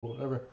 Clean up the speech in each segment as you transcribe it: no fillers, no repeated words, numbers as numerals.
Whatever.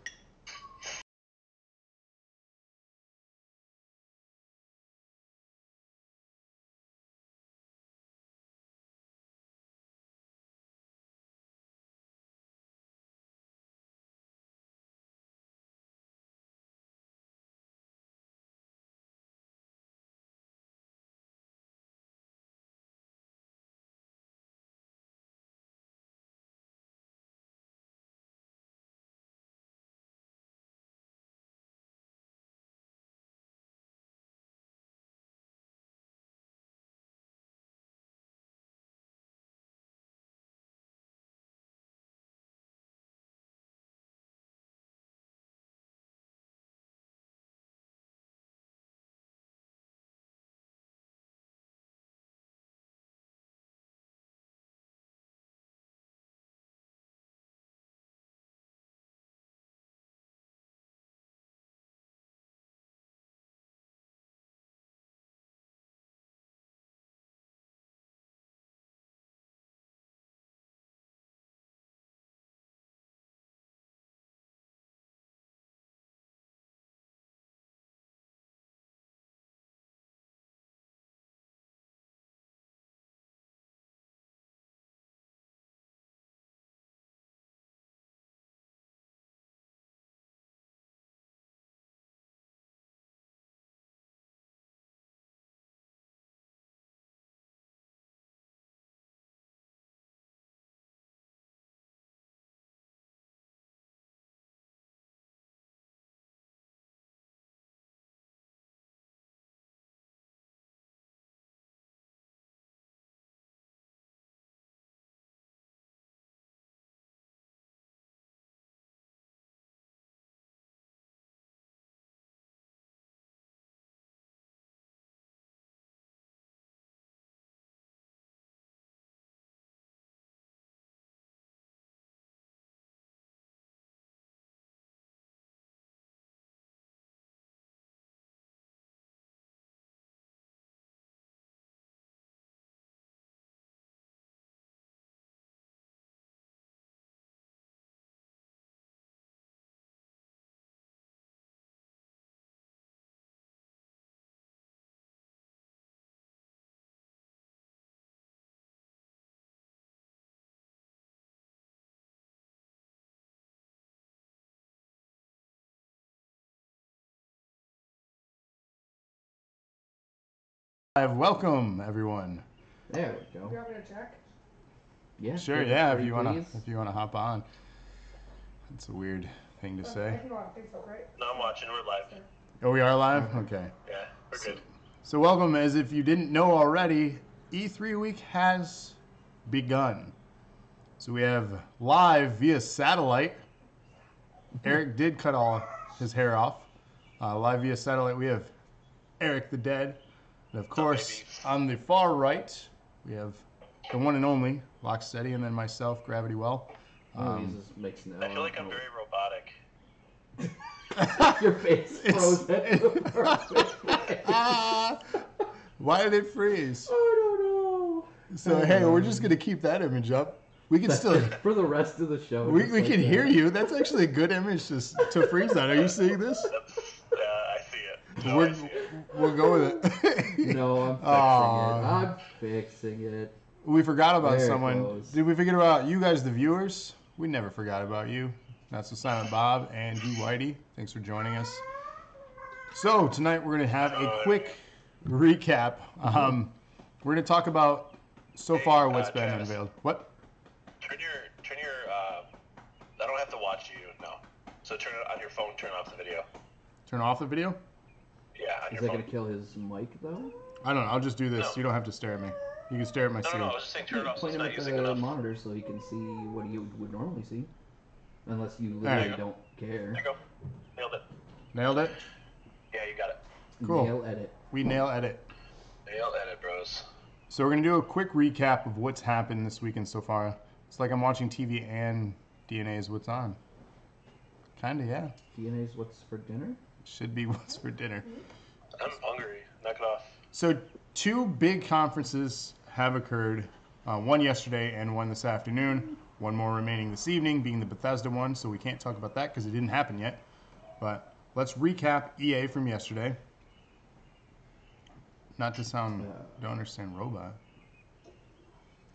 Welcome everyone. There we go. You want me to check? Yeah. Sure, yeah. If you wanna hop on. That's a weird thing to say. I can go on Facebook, right? No, I'm watching. We're live. Oh, we are live? Okay. Yeah, we're good. So welcome. As if you didn't know already, E3 week has begun. So we have live via satellite. Eric did cut all his hair off. Live via satellite, we have Eric the Dead. And of course, on the far right, we have the one and only Locksteady, and then myself, Gravity Well. He's just mixing it. I feel like I'm very robotic. Your face froze at the perfect place. Why did it freeze? I don't know. So hey, we're just gonna keep that image up. We can still for the rest of the show. we can hear you. That's actually a good image to freeze on. Are you seeing this? Yeah, I see it. No, We're, I see it. we'll go with it. No, I'm fixing it. We forgot about There it someone. goes. Did we forget about you guys, the viewers? We never forgot about you. That's the Silent Bob and G Whitey. Thanks for joining us. So tonight we're going to have a quick recap. We're going to talk about so far what's been Travis. unveiled. What? Turn your. I don't have to watch you now. So turn it on your phone. Turn off the video. Turn off the video? Yeah, on Is your that phone. gonna kill his mic though? I don't know. I'll just do this. No. You don't have to stare at me. You can stare at my No, screen. I was just saying turn it off. So Point it's him not at using the enough. monitor so he can see what you would normally see, unless you There literally you don't care. There you go. Nailed it. Nailed it? Yeah, you got it. Cool. Nail edit. We nail edit. Nailed edit, bros. So we're going to do a quick recap of what's happened this weekend so far. It's like I'm watching TV and DNA's What's On. Kinda, yeah. DNA's what's for dinner? Should be What's for Dinner. I'm hungry. Knock it off. So two big conferences have occurred, one yesterday and one this afternoon. one more remaining this evening, being the Bethesda one, so we can't talk about that because it didn't happen yet. But let's recap EA from yesterday. Not to sound, don't understand robot.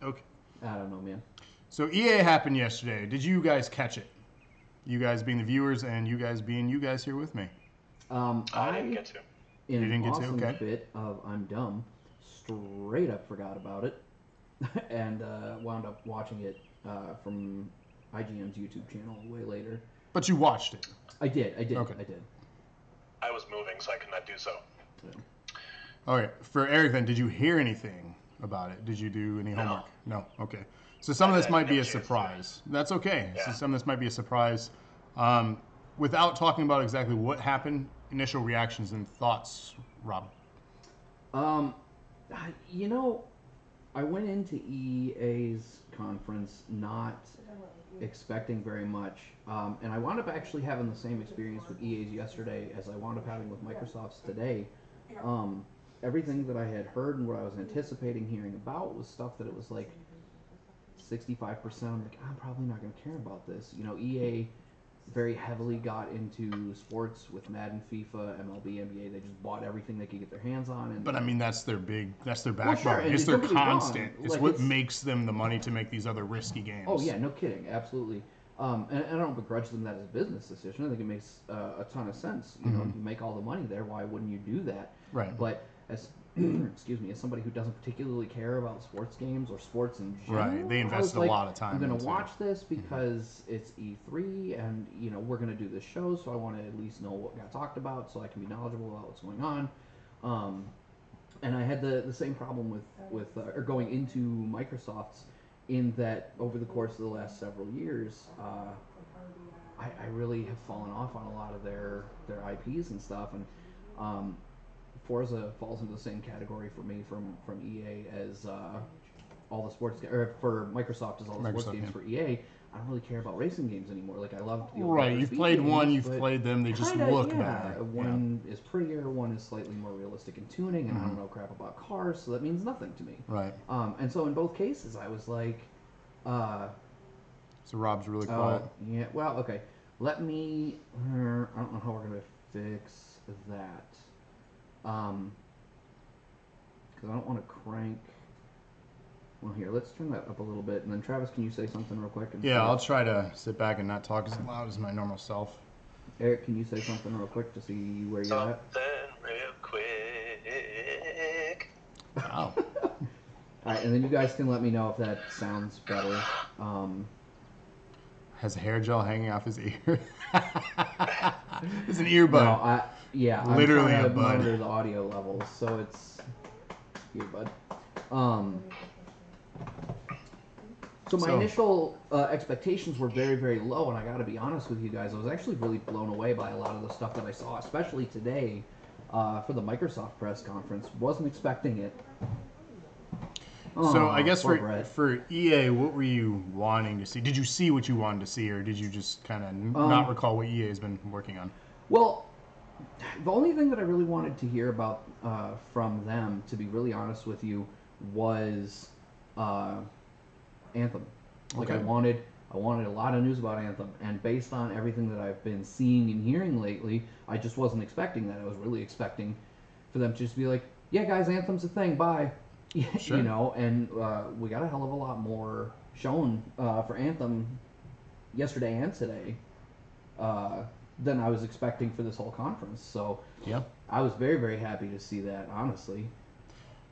Okay. I don't know, man. So EA happened yesterday. Did you guys catch it? You guys being the viewers and you guys being you guys here with me. I didn't get to. In You didn't an get to? awesome Okay. bit of I'm dumb, straight up forgot about it, and wound up watching it from IGN's YouTube channel way later. But you watched it. I did. Okay. I was moving, so I could not do so. Yeah. All right. For Eric, then, did you hear anything about it? Did you do any homework? No. Okay. So some of this might be a surprise. That's okay. Yeah. So some of this might be a surprise. Without talking about exactly what happened, initial reactions and thoughts, Rob. You know, I went into EA's conference not expecting very much, and I wound up actually having the same experience with EA's yesterday as I wound up having with Microsoft's today. Everything that I had heard and what I was anticipating hearing about was stuff that it was like 65%. I'm like, I'm probably not going to care about this. You know, EA very heavily got into sports with Madden, FIFA, MLB, NBA. They just bought everything they could get their hands on. And But I mean, that's their backbone. Well, sure, and It's their don't get me wrong, constant. It's like, what it's- makes them the money to make these other risky games. Oh yeah, no kidding, absolutely. And I don't begrudge them that as a business decision. I think it makes a ton of sense. You know, you make all the money there. Why wouldn't you do that? Right. But as excuse me, as somebody who doesn't particularly care about sports games or sports in general, Right, they I invested was a lot of time I'm going into to it. watch this because it's E3, and you know we're going to do this show, so I want to at least know what got talked about, so I can be knowledgeable about what's going on. And I had the same problem with or going into Microsoft's, in that over the course of the last several years, I really have fallen off on a lot of their IPs and stuff, and Forza falls into the same category for me from EA as all the sports or for Microsoft as all the sports Microsoft, games yeah. for EA. I don't really care about racing games anymore. Like I love the old Right, Need for you've Speed played games, one, you've but played them, they just kinda, look yeah, better. One is prettier, one is slightly more realistic in tuning, and I don't know crap about cars, so that means nothing to me. Right. And so in both cases, I was like, So Rob's really quiet. yeah, well, okay. Let me. I don't know how we're gonna fix that. Because I don't want to crank. Well, here, let's turn that up a little bit, and then Travis, can you say something real quick? And Yeah, I'll try to sit back and not talk as loud as my normal self. Eric, can you say something real quick to see where you're at? Something real quick. Wow. All right, and then you guys can let me know if that sounds better. Has a hair gel hanging off his ear. It's an earbud. No, I'm Literally trying a to bud. monitor the audio levels, so it's earbud. So my So- initial expectations were very, very low, and I got to be honest with you guys, I was actually really blown away by a lot of the stuff that I saw, especially today for the Microsoft press conference. Wasn't expecting it. So I guess poor Brett. for EA, what were you wanting to see? Did you see what you wanted to see, or did you just kind of not recall what EA has been working on? Well, the only thing that I really wanted to hear about from them, to be really honest with you, was Anthem. Like Okay. I wanted a lot of news about Anthem, and based on everything that I've been seeing and hearing lately, I just wasn't expecting that. I was really expecting for them to just be like, "Yeah, guys, Anthem's a thing. Bye." Sure. You know, and we got a hell of a lot more shown for Anthem yesterday and today than I was expecting for this whole conference. So Yeah. I was very, very happy to see that, honestly.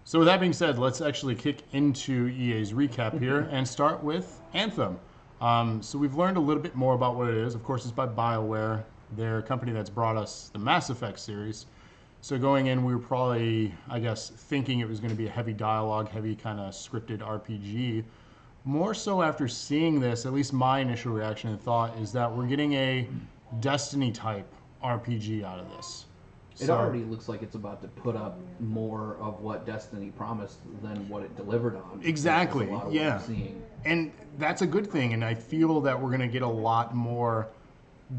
So with that being said, let's actually kick into EA's recap here and start with Anthem. So we've learned a little bit more about what it is. Of course, it's by BioWare. They're a company that's brought us the Mass Effect series. So going in, we were probably, I guess, thinking it was going to be a heavy dialogue, heavy kind of scripted RPG. More so after seeing this, at least my initial reaction and thought is that we're getting a Destiny-type RPG out of this. It already looks like it's about to put up more of what Destiny promised than what it delivered on. Exactly, That's a lot of yeah. what I'm seeing. And that's a good thing, and I feel that we're going to get a lot more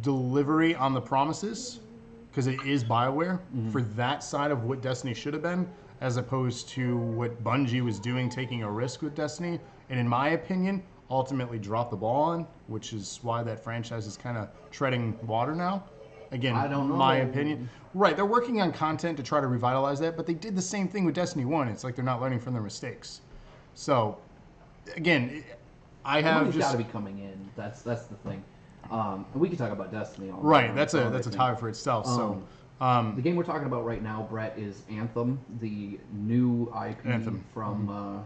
delivery on the promises, because it is BioWare, for that side of what Destiny should have been, as opposed to what Bungie was doing, taking a risk with Destiny. And in my opinion, ultimately dropped the ball on, which is why that franchise is kind of treading water now. Again, I don't know. my opinion. Right, they're working on content to try to revitalize that, but they did the same thing with Destiny 1. It's like they're not learning from their mistakes. So, again, I have Money's just... got to be coming in. That's the thing. And we can talk about Destiny all Right, night. that's a topic for itself. The game we're talking about right now, Brett, is Anthem, the new IP Anthem. from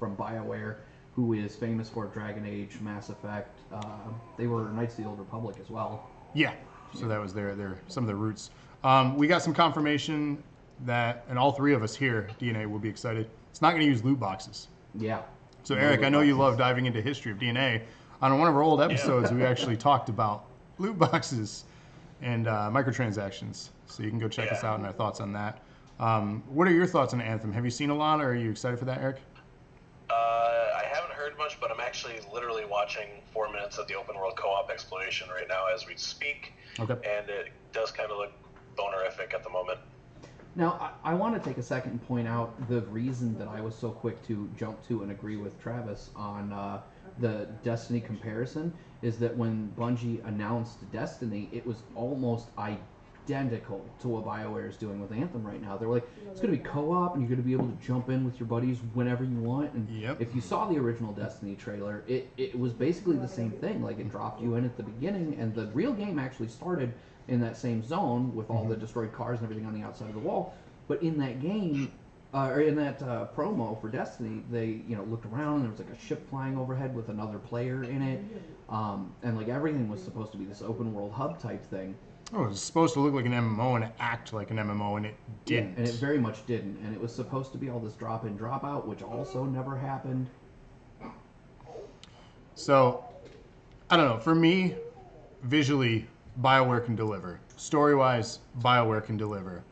BioWare, who is famous for Dragon Age, Mass Effect. They were Knights of the Old Republic as well. Yeah, so that was their some of their roots. We got some confirmation that, and all three of us here, DNA, will be excited. It's not going to use loot boxes. Yeah. So Eric, I know you love diving into history of DNA. On one of our old episodes, we actually talked about loot boxes and microtransactions. So you can go check us out and our thoughts on that. What are your thoughts on Anthem? Have you seen a lot, or are you excited for that, Eric? I haven't heard much, but I'm actually literally watching 4 minutes of the open world co-op exploration right now as we speak. Okay. And it does kind of look bonerific at the moment. Now, I want to take a second and point out the reason that I was so quick to jump to and agree with Travis on the Destiny comparison is that when Bungie announced Destiny, it was almost identical to what BioWare is doing with Anthem right now. They were like, it's going to be co-op, and you're going to be able to jump in with your buddies whenever you want. And if you saw the original Destiny trailer, it was basically the same thing. Like, it dropped you in at the beginning, and the real game actually started in that same zone with all the destroyed cars and everything on the outside of the wall. But in that game, or in that promo for Destiny, they looked around and there was like a ship flying overhead with another player in it, and like everything was supposed to be this open world hub type thing. Oh, it was supposed to look like an MMO and act like an MMO, and it didn't. Yeah, and it very much didn't. And it was supposed to be all this drop in, drop out, which also never happened. So, I don't know. For me, visually, BioWare can deliver. Story-wise, BioWare can deliver.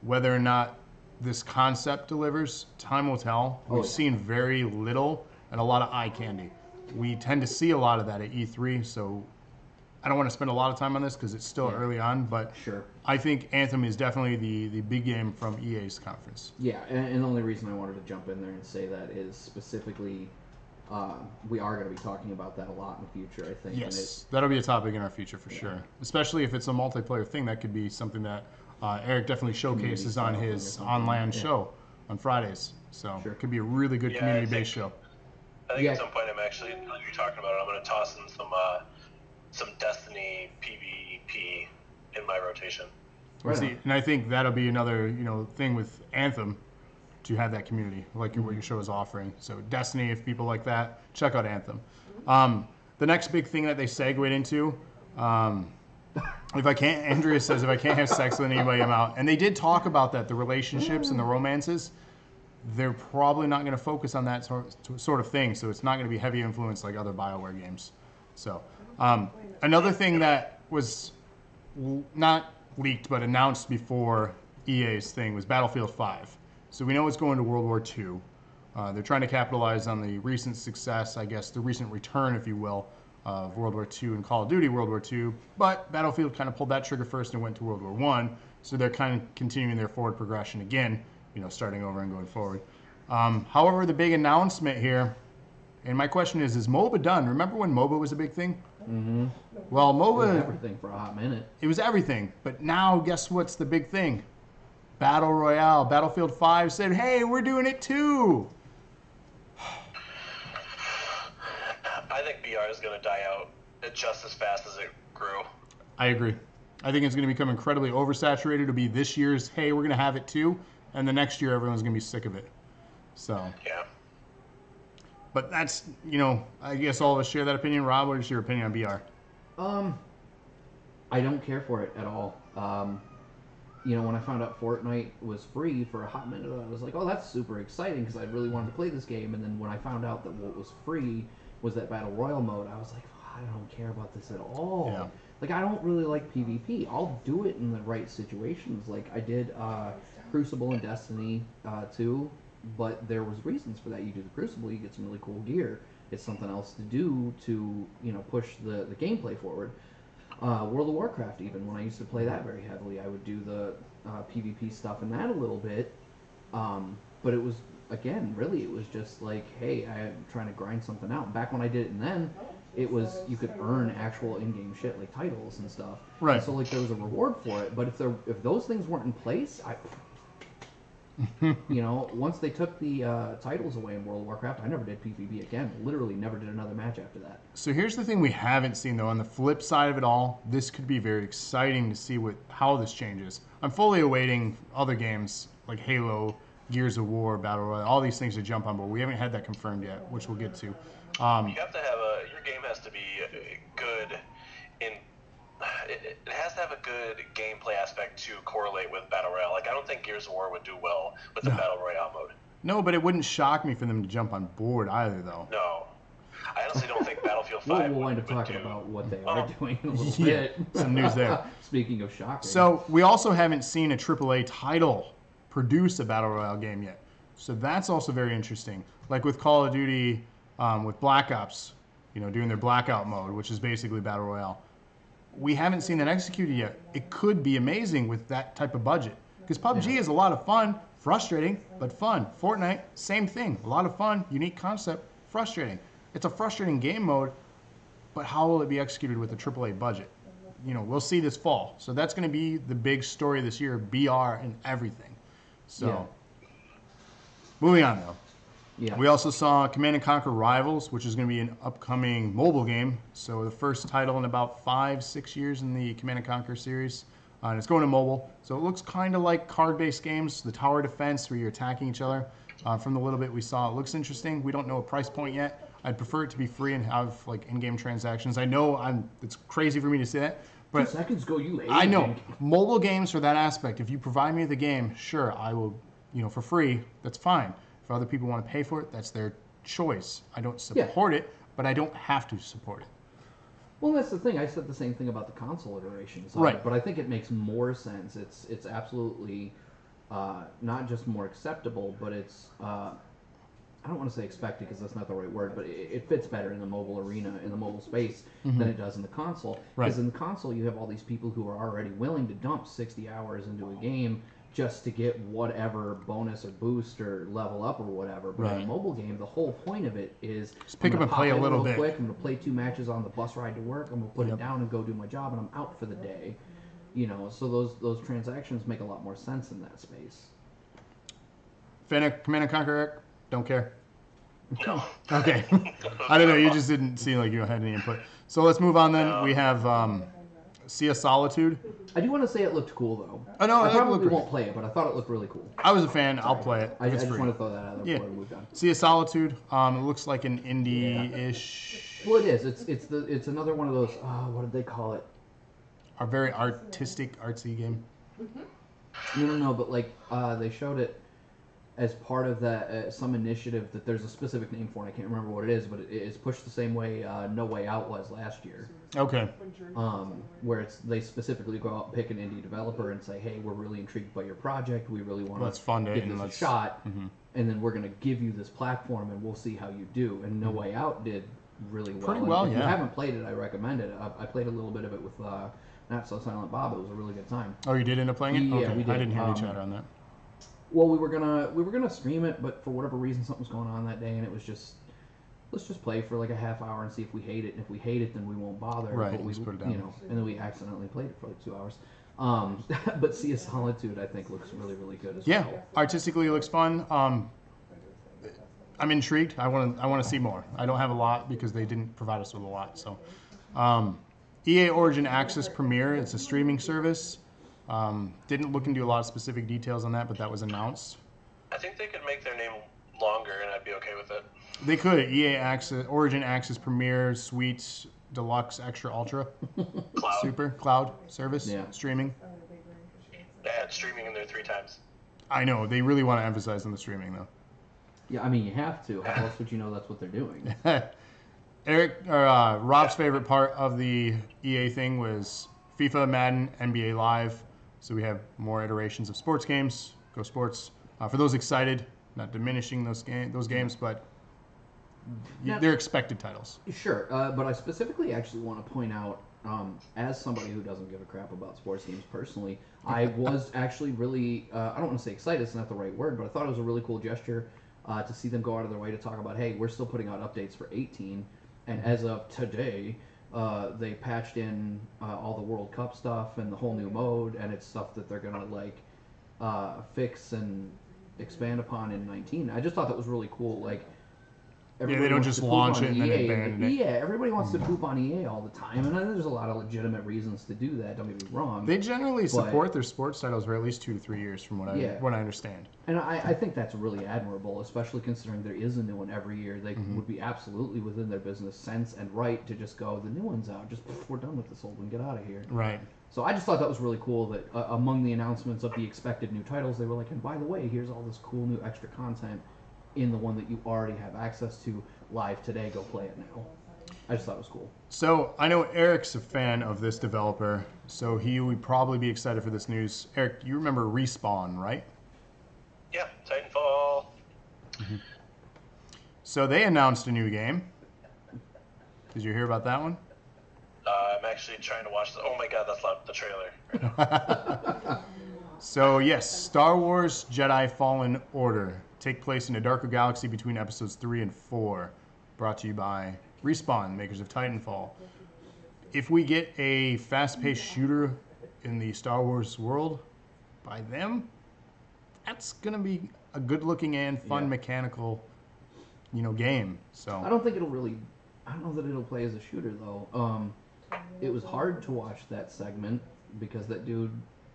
Whether or not this concept delivers, time will tell. We've seen very little and a lot of eye candy. We tend to see a lot of that at E3, so I don't want to spend a lot of time on this because it's still early on, but I think Anthem is definitely the big game from EA's conference. Yeah, and the only reason I wanted to jump in there and say that is specifically we are going to be talking about that a lot in the future, I think. Yes, that'll be a topic in our future for sure. Especially if it's a multiplayer thing, that could be something that Eric definitely showcases on his online show on Fridays. So it could be a really good community-based show. I think at some point I'm actually, like you're talking about it, I'm going to toss in some Destiny PvP in my rotation. Right. And I think that'll be another thing with Anthem to have that community, like what your show is offering. So Destiny, if people like that, check out Anthem. The next big thing that they segued into, Andrea says, if I can't have sex with anybody, I'm out. And they did talk about that, the relationships and the romances. They're probably not going to focus on that sort of thing, so it's not going to be heavy influence like other BioWare games. So another thing that was not leaked but announced before EA's thing was Battlefield 5. So we know it's going to World War II. They're trying to capitalize on the recent success, I guess, the recent return, if you will, of World War II and Call of Duty World War II. But Battlefield kind of pulled that trigger first and went to World War I. So they're kind of continuing their forward progression again, starting over and going forward. However, the big announcement here, and my question is MOBA done? Remember when MOBA was a big thing? Mm-hmm. Well, MOBA... It was everything for a hot minute. It was everything. But now, guess what's the big thing? Battle Royale. Battlefield 5 said, hey, we're doing it too. I think BR is going to die out just as fast as it grew. I agree. I think it's going to become incredibly oversaturated. It'll be this year's, hey, we're going to have it too. And the next year, everyone's going to be sick of it. So. Yeah. But that's, I guess all of us share that opinion. Rob, what is your opinion on BR? I don't care for it at all. When I found out Fortnite was free for a hot minute, I was like, oh, that's super exciting because I really wanted to play this game. And then when I found out that what was free was that Battle Royale mode, I was like, oh, I don't care about this at all. Yeah. Like, I don't really like PvP. I'll do it in the right situations. Like, I did Crucible and Destiny 2, but there was reasons for that. You do the Crucible, you get some really cool gear. It's something else to do to, push the gameplay forward. World of Warcraft, even, when I used to play that very heavily, I would do the PvP stuff in that a little bit. But it was again, really, it was just like, hey, I'm trying to grind something out. Back when I did it, and then it was you could earn actual in-game shit like titles and stuff. Right. And so like there was a reward for it. But if those things weren't in place, once they took the titles away in World of Warcraft, I never did PvP again. Literally never did another match after that. So here's the thing we haven't seen, though. On the flip side of it all, this could be very exciting to see how this changes. I'm fully awaiting other games like Halo, Gears of War, Battle Royale, all these things to jump on board. We haven't had that confirmed yet, which we'll get to. You have to have your game has to be good in. It has to have a good gameplay aspect to correlate with Battle Royale. Like, I don't think Gears of War would do well with the Battle Royale mode. No, but it wouldn't shock me for them to jump on board either, though. No. I honestly don't think Battlefield 5 We'll wind up talking about what they are doing in a little bit. Some news there. Speaking of shocking. So we also haven't seen a AAA title produce a Battle Royale game yet. So that's also very interesting. Like with Call of Duty, with Black Ops, doing their Blackout mode, which is basically Battle Royale. We haven't seen that executed yet. It could be amazing with that type of budget. Because PUBG is a lot of fun, frustrating, but fun. Fortnite, same thing. A lot of fun, unique concept, frustrating. It's a frustrating game mode, but how will it be executed with a AAA budget? We'll see this fall. So that's going to be the big story this year, BR and everything. So, moving on though. Yeah. We also saw Command & Conquer Rivals, which is going to be an upcoming mobile game. So the first title in about 5-6 years in the Command & Conquer series. And it's going to mobile. So it looks kind of like card-based games, the tower defense where you're attacking each other. From the little bit we saw, it looks interesting. We don't know a price point yet. I'd prefer it to be free and have like in-game transactions. I know it's crazy for me to say that. But 2 seconds ago, you ate I know. Mobile games for that aspect. If you provide me the game, sure, I will, for free, that's fine. If other people want to pay for it, that's their choice. I don't support it, but I don't have to support it. Well, that's the thing. I said the same thing about the console iterations. Right. But I think it makes more sense. It's absolutely not just more acceptable, but it's I don't want to say expected because that's not the right word, but it fits better in the mobile arena, in the mobile space, than it does in the console. Because in the console, you have all these people who are already willing to dump 60 hours into a game just to get whatever bonus or boost or level up or whatever. But in a mobile game, the whole point of it is just pick up and play a little bit. Quick. I'm going to play 2 matches on the bus ride to work. I'm going to put it down and go do my job, and I'm out for the day. So those transactions make a lot more sense in that space. Fan of Command & Conquer, Eric? Don't care. No. Okay. I don't know. You just didn't seem like you had any input. So let's move on then. We have Sea of Solitude. I do want to say it looked cool, though. Oh, no, I probably won't play it, but I thought it looked really cool. I was a fan. I'll play it. I just want to throw that out there before we move on. Sea of Solitude. It looks like an indie-ish. Well, it is. It's another one of those. What did they call it? A very artistic, artsy game. No. But like they showed it as part of that some initiative that there's a specific name for, and I can't remember what it is, but it is pushed the same way No Way Out was last year. Okay. Where they specifically go out and pick an indie developer and say, hey, we're really intrigued by your project. We really want to give this a shot. And then we're going to give you this platform, and we'll see how you do. And No Way Out did really well. Pretty well, if you haven't played it, I recommend it. I played a little bit of it with Not So Silent Bob. It was a really good time. Oh, you did end up playing it? Yeah, okay. we did. I didn't hear any chatter on that. Well, we were gonna stream it, but for whatever reason, something was going on that day, and it was just let's just play for like a half hour and see if we hate it. And if we hate it, then we won't bother. Right. But we just put it down. and then we accidentally played it for like 2 hours. But Sea of Solitude, I think, looks really, really good as well. Yeah, artistically it looks fun. I'm intrigued. I want to see more. I don't have a lot because they didn't provide us with a lot. So, EA Origin Access Premiere. It's a streaming service. Didn't look into a lot of specific details on that, but that was announced. I think they could make their name longer, and I'd be okay with it. They could. EA Access, Origin Access Premiere, Suite, Deluxe, Extra, Ultra, Cloud. Super, Cloud service, streaming. They had streaming in there 3 times. I know. They really want to emphasize on the streaming, though. Yeah, I mean, you have to. How else would you know that's what they're doing? Rob's favorite part of the EA thing was FIFA, Madden, NBA Live. So we have more iterations of sports games. Go Sports. For those excited, not diminishing those games, but they're expected titles. Sure, but I specifically actually want to point out, as somebody who doesn't give a crap about sports games personally, I was actually really, I don't want to say excited, it's not the right word, but I thought it was a really cool gesture to see them go out of their way to talk about, hey, we're still putting out updates for 18, and as of today, they patched in all the World Cup stuff and the whole new mode, and it's stuff that they're gonna like fix and expand upon in 19. I just thought that was really cool. Like, Yeah, they everybody don't wants just to poop launch on it and then EA, abandon it. Yeah, everybody wants to poop on EA all the time, and I know there's a lot of legitimate reasons to do that. Don't get me wrong. They generally support their sports titles for at least 2 to 3 years, from what I understand. And I think that's really admirable, especially considering there is a new one every year. They would be absolutely within their business sense and right to just go, the new one's out. Just we're done with this old one. Get out of here. Right. So I just thought that was really cool that among the announcements of the expected new titles, they were like, and by the way, here's all this cool new extra content in the one that you already have access to live today. Go play it now. I just thought it was cool. So I know Eric's a fan of this developer, so he would probably be excited for this news. Eric, you remember Respawn, right? Yeah, Titanfall. So they announced a new game. Did you hear about that one? I'm actually trying to watch oh my god, that's not the trailer right now. So yes, Star Wars Jedi Fallen Order. Take place in a darker galaxy between episodes 3 and 4. Brought to you by Respawn, makers of Titanfall. If we get a fast-paced shooter in the Star Wars world by them, that's going to be a good-looking and fun mechanical, game. So I don't know that it'll play as a shooter though. It was hard to watch that segment because that dude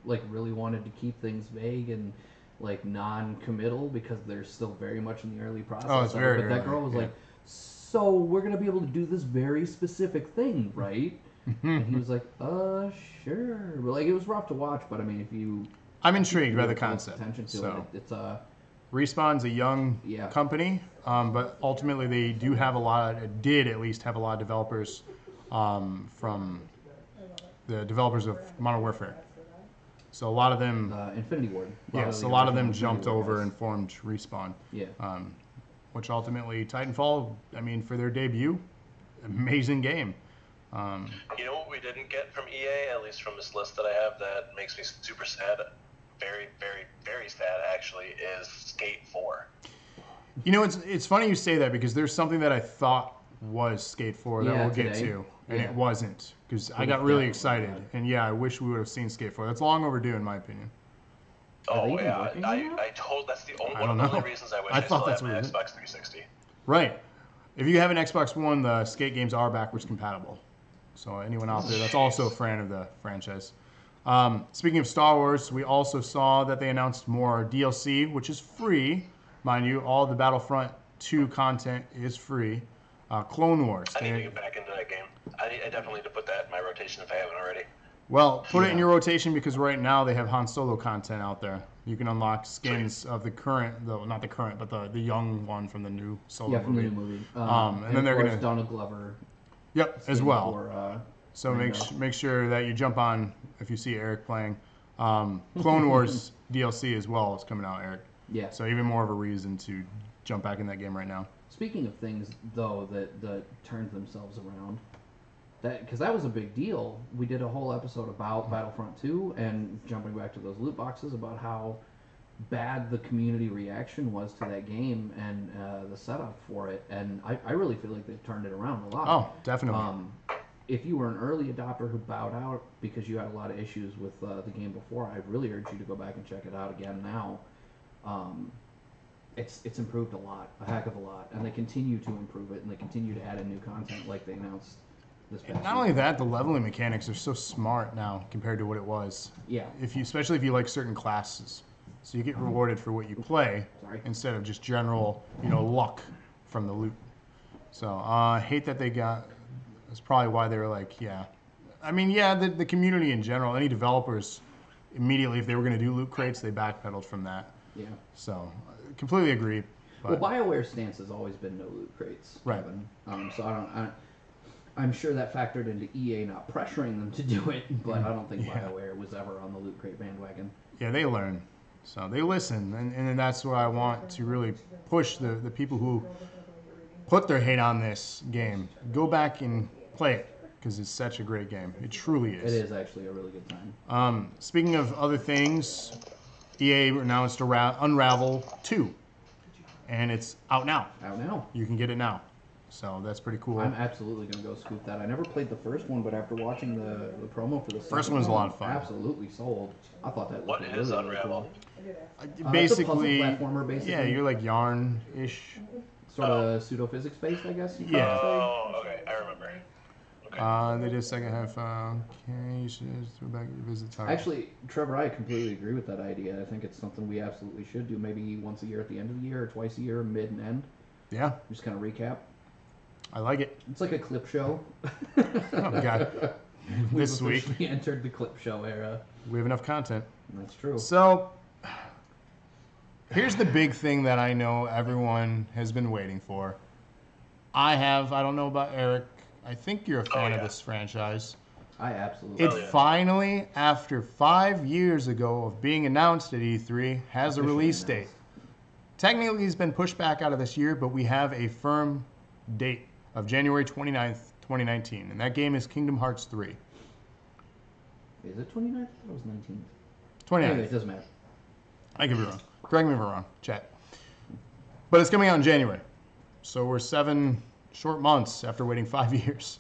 like really wanted to keep things vague and like non-committal because they're still very much in the early process. Oh, it's very But that girl was like, so we're gonna be able to do this very specific thing, right? And he was like, sure. But like, it was rough to watch, but I mean, if you, I'm intrigued by the pay close concept. attention to So it, it's Respawn's a young company, but ultimately they did at least have a lot of developers from the developers of Modern Warfare. So a lot of them, Infinity Ward. Yes, a lot of them jumped over and formed Respawn. Yeah. Which ultimately, Titanfall, I mean, for their debut, amazing game. You know what we didn't get from EA, at least from this list that I have, that makes me super sad, very, very, very sad actually, is Skate 4. You know, it's funny you say that because there's something that I thought was Skate 4 that we'll get to, and it wasn't, because I got really excited. And yeah, I wish we would have seen Skate 4. That's long overdue in my opinion. Oh yeah, that's one of the only reasons I wish I still had my Xbox 360. Right. If you have an Xbox One, the Skate games are backwards compatible. So anyone out there that's also a fan of the franchise. Speaking of Star Wars, we also saw that they announced more DLC, which is free. Mind you, all the Battlefront 2 content is free. Clone Wars. I need to get back into that game. I definitely need to put that in my rotation if I haven't already. Well, put it in your rotation because right now they have Han Solo content out there. You can unlock skins of the current, though not the current, but the young one from the new Solo movie. From the new movie. And then they're going to Donald Glover. Yep, as well. For, so make sure that you jump on if you see Eric playing. Clone Wars DLC as well is coming out, Eric. Yeah. So even more of a reason to jump back in that game right now. Speaking of things, though, that turned themselves around, because that was a big deal. We did a whole episode about Battlefront 2 and jumping back to those loot boxes about how bad the community reaction was to that game and the setup for it. And I really feel like they've turned it around a lot. Oh, definitely. If you were an early adopter who bowed out because you had a lot of issues with the game before, I'd really urge you to go back and check it out again now. It's improved a heck of a lot, and they continue to improve it, and they continue to add in new content like they announced this past Not only that, the leveling mechanics are so smart now compared to what it was. Yeah. Especially if you like certain classes, so you get rewarded for what you play instead of just general, luck from the loot. So I hate that they got. That's probably why they were like, yeah. I mean, yeah, the community in general, any developers, immediately if they were going to do loot crates, they backpedaled from that. Yeah. So completely agree. Well, BioWare's stance has always been no loot crates. Right. So I'm sure that factored into EA not pressuring them to do it, but I don't think BioWare was ever on the loot crate bandwagon. Yeah, they learn. So they listen, and that's what I want to really push the people who put their hate on this game. Go back and play it, because it's such a great game. It truly is. It is actually a really good time. Speaking of other things, EA announced Unravel 2. and it's out now. Out now. You can get it now. So that's pretty cool. I'm absolutely going to go scoop that. I never played the first one, but after watching the promo for the First second one's a one, lot of fun. absolutely sold. I thought that What looked is really, really Unravel? cool. Basically, it's a puzzle platformer, basically. yeah, you're like yarn-ish. Sort of pseudo-physics based, I guess you could Yeah. say. Oh, okay, I remember. Okay. They did second half. Okay, you should go back and visit time. Actually, Trevor, I completely agree with that idea. I think it's something we absolutely should do. Maybe once a year at the end of the year, or twice a year, mid and end. Yeah, Just kind of recap. I like it. It's like a clip show. Oh God, this We've week officially entered the clip show era. we have enough content. That's true. So, here's the big thing that I know everyone has been waiting for. I don't know about Eric. I think you're a fan of this franchise. I absolutely. It finally, after 5 years ago of being announced at E3, has a release date. Technically, it's been pushed back out of this year, but we have a firm date of January 29th, 2019. And that game is Kingdom Hearts 3. Is it 29th? That was 19th. 29th. Anyway, it doesn't matter. I could be wrong. Correct me if I'm wrong. Chat. But it's coming out in January. So we're 7 short months after waiting 5 years.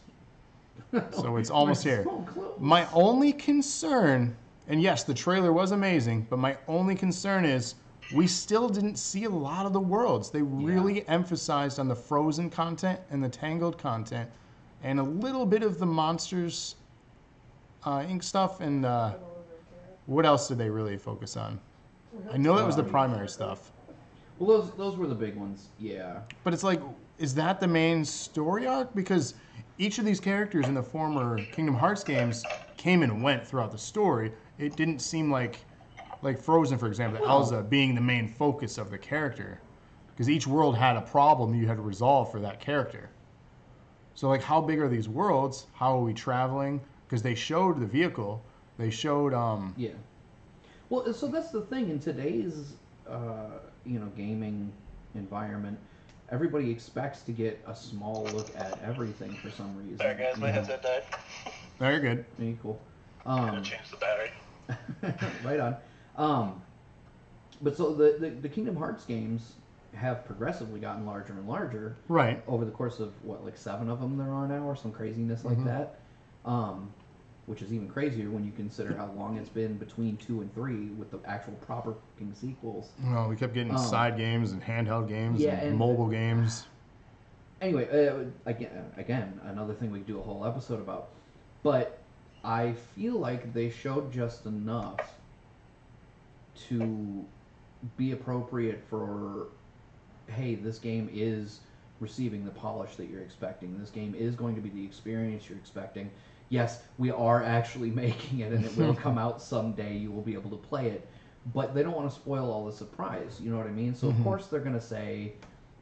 So it's almost here. So close. My only concern, and yes, the trailer was amazing, but my only concern is we still didn't see a lot of the worlds. They really emphasized on the Frozen content and the Tangled content and a little bit of the Monsters Inc. stuff. And what else did they really focus on? I know that was the primary stuff. Well, those were the big ones, yeah. But it's like, is that the main story arc? Because each of these characters in the former Kingdom Hearts games came and went throughout the story. It didn't seem like Frozen, for example, Elsa being the main focus of the character. Because each world had a problem you had to resolve for that character. So, like, how big are these worlds? How are we traveling? Because they showed the vehicle. They showed... Yeah. Well, so that's the thing. In today's, gaming environment, everybody expects to get a small look at everything for some reason. Sorry guys, my headset died. No, you're good. Very cool. Gonna change the battery. Right on. But so the Kingdom Hearts games have progressively gotten larger and larger. Right. Over the course of, 7 of them there are now, or some craziness like that. Which is even crazier when you consider how long it's been between 2 and 3 with the actual proper fucking sequels. Well, we kept getting side games and handheld games and mobile games. Anyway, again, another thing we could do a whole episode about. But I feel like they showed just enough to be appropriate for, hey, this game is receiving the polish that you're expecting. This game is going to be the experience you're expecting. Yes, we are actually making it, and it will come out someday. You will be able to play it. But they don't want to spoil all the surprise. You know what I mean? So, of course, they're going to say,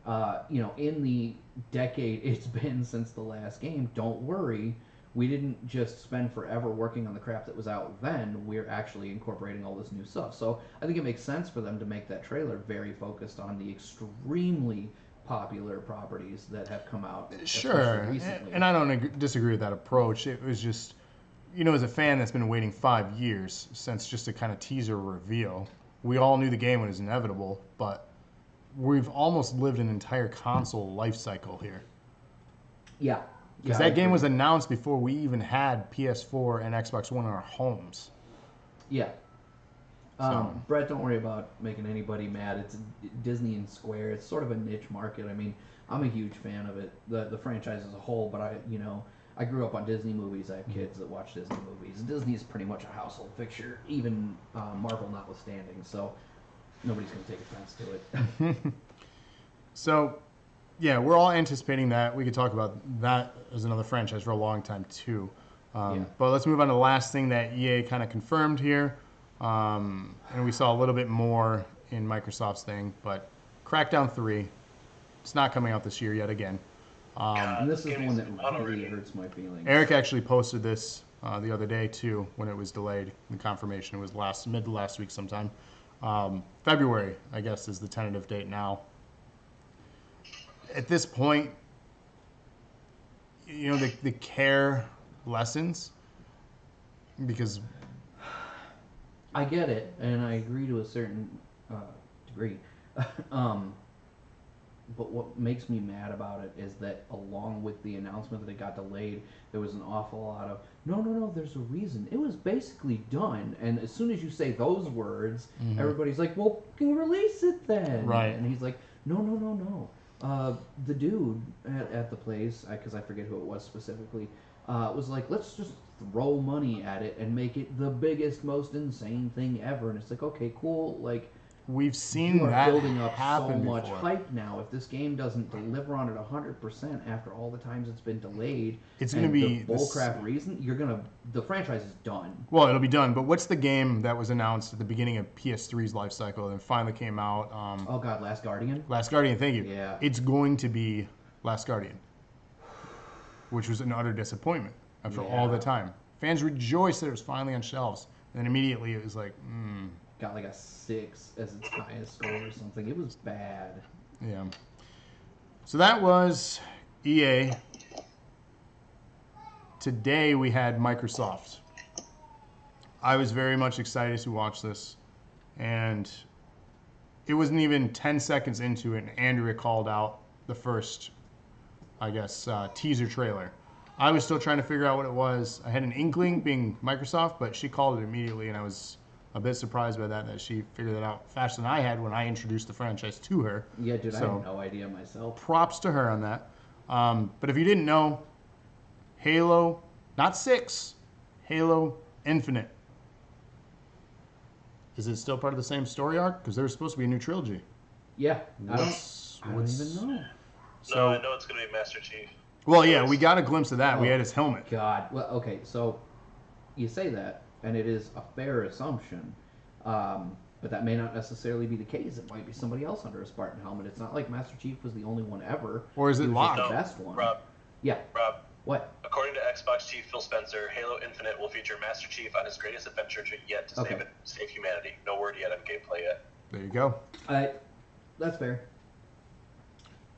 in the decade it's been since the last game, don't worry. We didn't just spend forever working on the crap that was out then. We're actually incorporating all this new stuff. So I think it makes sense for them to make that trailer very focused on the extremely popular properties that have come out. Sure, recently. and I don't disagree with that approach. It was just, as a fan that's been waiting 5 years since just a kind of teaser reveal, we all knew the game was inevitable, but we've almost lived an entire console life cycle here. Yeah. Because that game was announced before we even had PS4 and Xbox One in our homes. Yeah. Brett, don't worry about making anybody mad. It's Disney and Square. It's sort of a niche market. I mean, I'm a huge fan of it, the franchise as a whole. But I grew up on Disney movies. I have kids that watch Disney movies. Disney is pretty much a household fixture, even Marvel notwithstanding. So nobody's going to take offense to it. So, yeah, we're all anticipating that. We could talk about that as another franchise for a long time too. But let's move on to the last thing that EA kind of confirmed here. And we saw a little bit more in Microsoft's thing, but Crackdown 3, it's not coming out this year yet again. And this is the one that really hurts my feelings. Eric actually posted this the other day too when it was delayed. The confirmation it was mid to last week sometime. February, I guess, is the tentative date now. At this point, the care lessens because I get it, and I agree to a certain degree. But what makes me mad about it is that along with the announcement that it got delayed, there was an awful lot of no, there's a reason. It was basically done, and as soon as you say those words, everybody's like, well, fucking release it then. Right. And he's like, no. The dude at the place, because I forget who it was specifically, was like, let's just throw money at it and make it the biggest, most insane thing ever. And it's like, okay, cool, like. We've seen You are that building up so happen much before. hype now. If this game doesn't deliver on it 100% after all the times it's been delayed, It's going to be the bullcrap reason, the franchise is done. Well, it'll be done. But what's the game that was announced at the beginning of PS3's life cycle and finally came out? Oh God, Last Guardian. Last Guardian. Thank you. Yeah. It's going to be Last Guardian, which was an utter disappointment after all the time. Fans rejoiced that it was finally on shelves, and then immediately it was like, Got like a 6 as its highest score or something. It was bad. yeah. So that was EA. Today we had Microsoft. I was very much excited to watch this, and it wasn't even 10 seconds into it, and Andrea called out the first, I guess, teaser trailer. I was still trying to figure out what it was. I had an inkling being Microsoft, but she called it immediately, and I was a bit surprised by that she figured it out faster than I had when I introduced the franchise to her. Yeah, dude, So, I had no idea myself. props to her on that. But if you didn't know, Halo, not 6, Halo Infinite. Is it still part of the same story arc? Because there was supposed to be a new trilogy. Yeah, I don't What's- even know. So, No, I know it's going to be Master Chief. well, yeah, we got a glimpse of that. We had his helmet. God. Well, okay, so you say that, and it is a fair assumption, but that may not necessarily be the case. It might be somebody else under a Spartan helmet. It's not like Master Chief was the only one ever. Or is it He was locked? the No, best one. Rob, Yeah. What? according to Xbox chief Phil Spencer, Halo Infinite will feature Master Chief on his greatest adventure yet to Okay. save humanity. No word yet on gameplay yet. There you go. That's fair.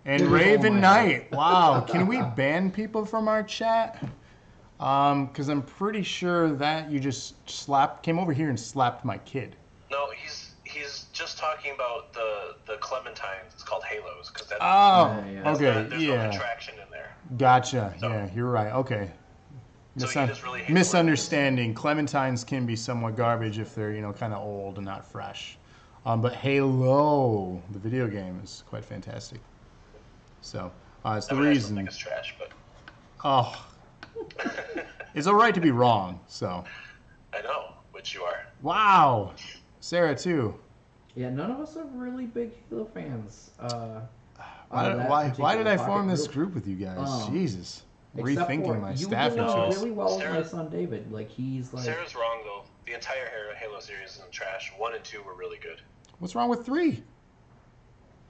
And It was all Raven my Knight. Wow. Can we ban people from our chat? Because I'm pretty sure that you just came over here and slapped my kid. No, he's just talking about the Clementines. It's called Halos because that's Oh, Yeah. okay, there's no yeah. contraction in there. Gotcha. So- Yeah, you're right. Okay. So you just really hate Misunderstanding. Clementines can be somewhat garbage if they're, kind of old and not fresh. But Halo, the video game, is quite fantastic. So, it's the I mean, I still reason. think it's trash, but Oh. It's all right to be wrong, so. I know which you are. Wow. Sarah, too. Yeah, none of us are really big Halo fans. Why did I form this group with you guys? Jesus. Rethinking my staffing choice. choice. Really well with my Sarah- son David. Like he's like. Sarah's wrong though. The entire Halo series isn't trash. 1 and 2 were really good. What's wrong with 3?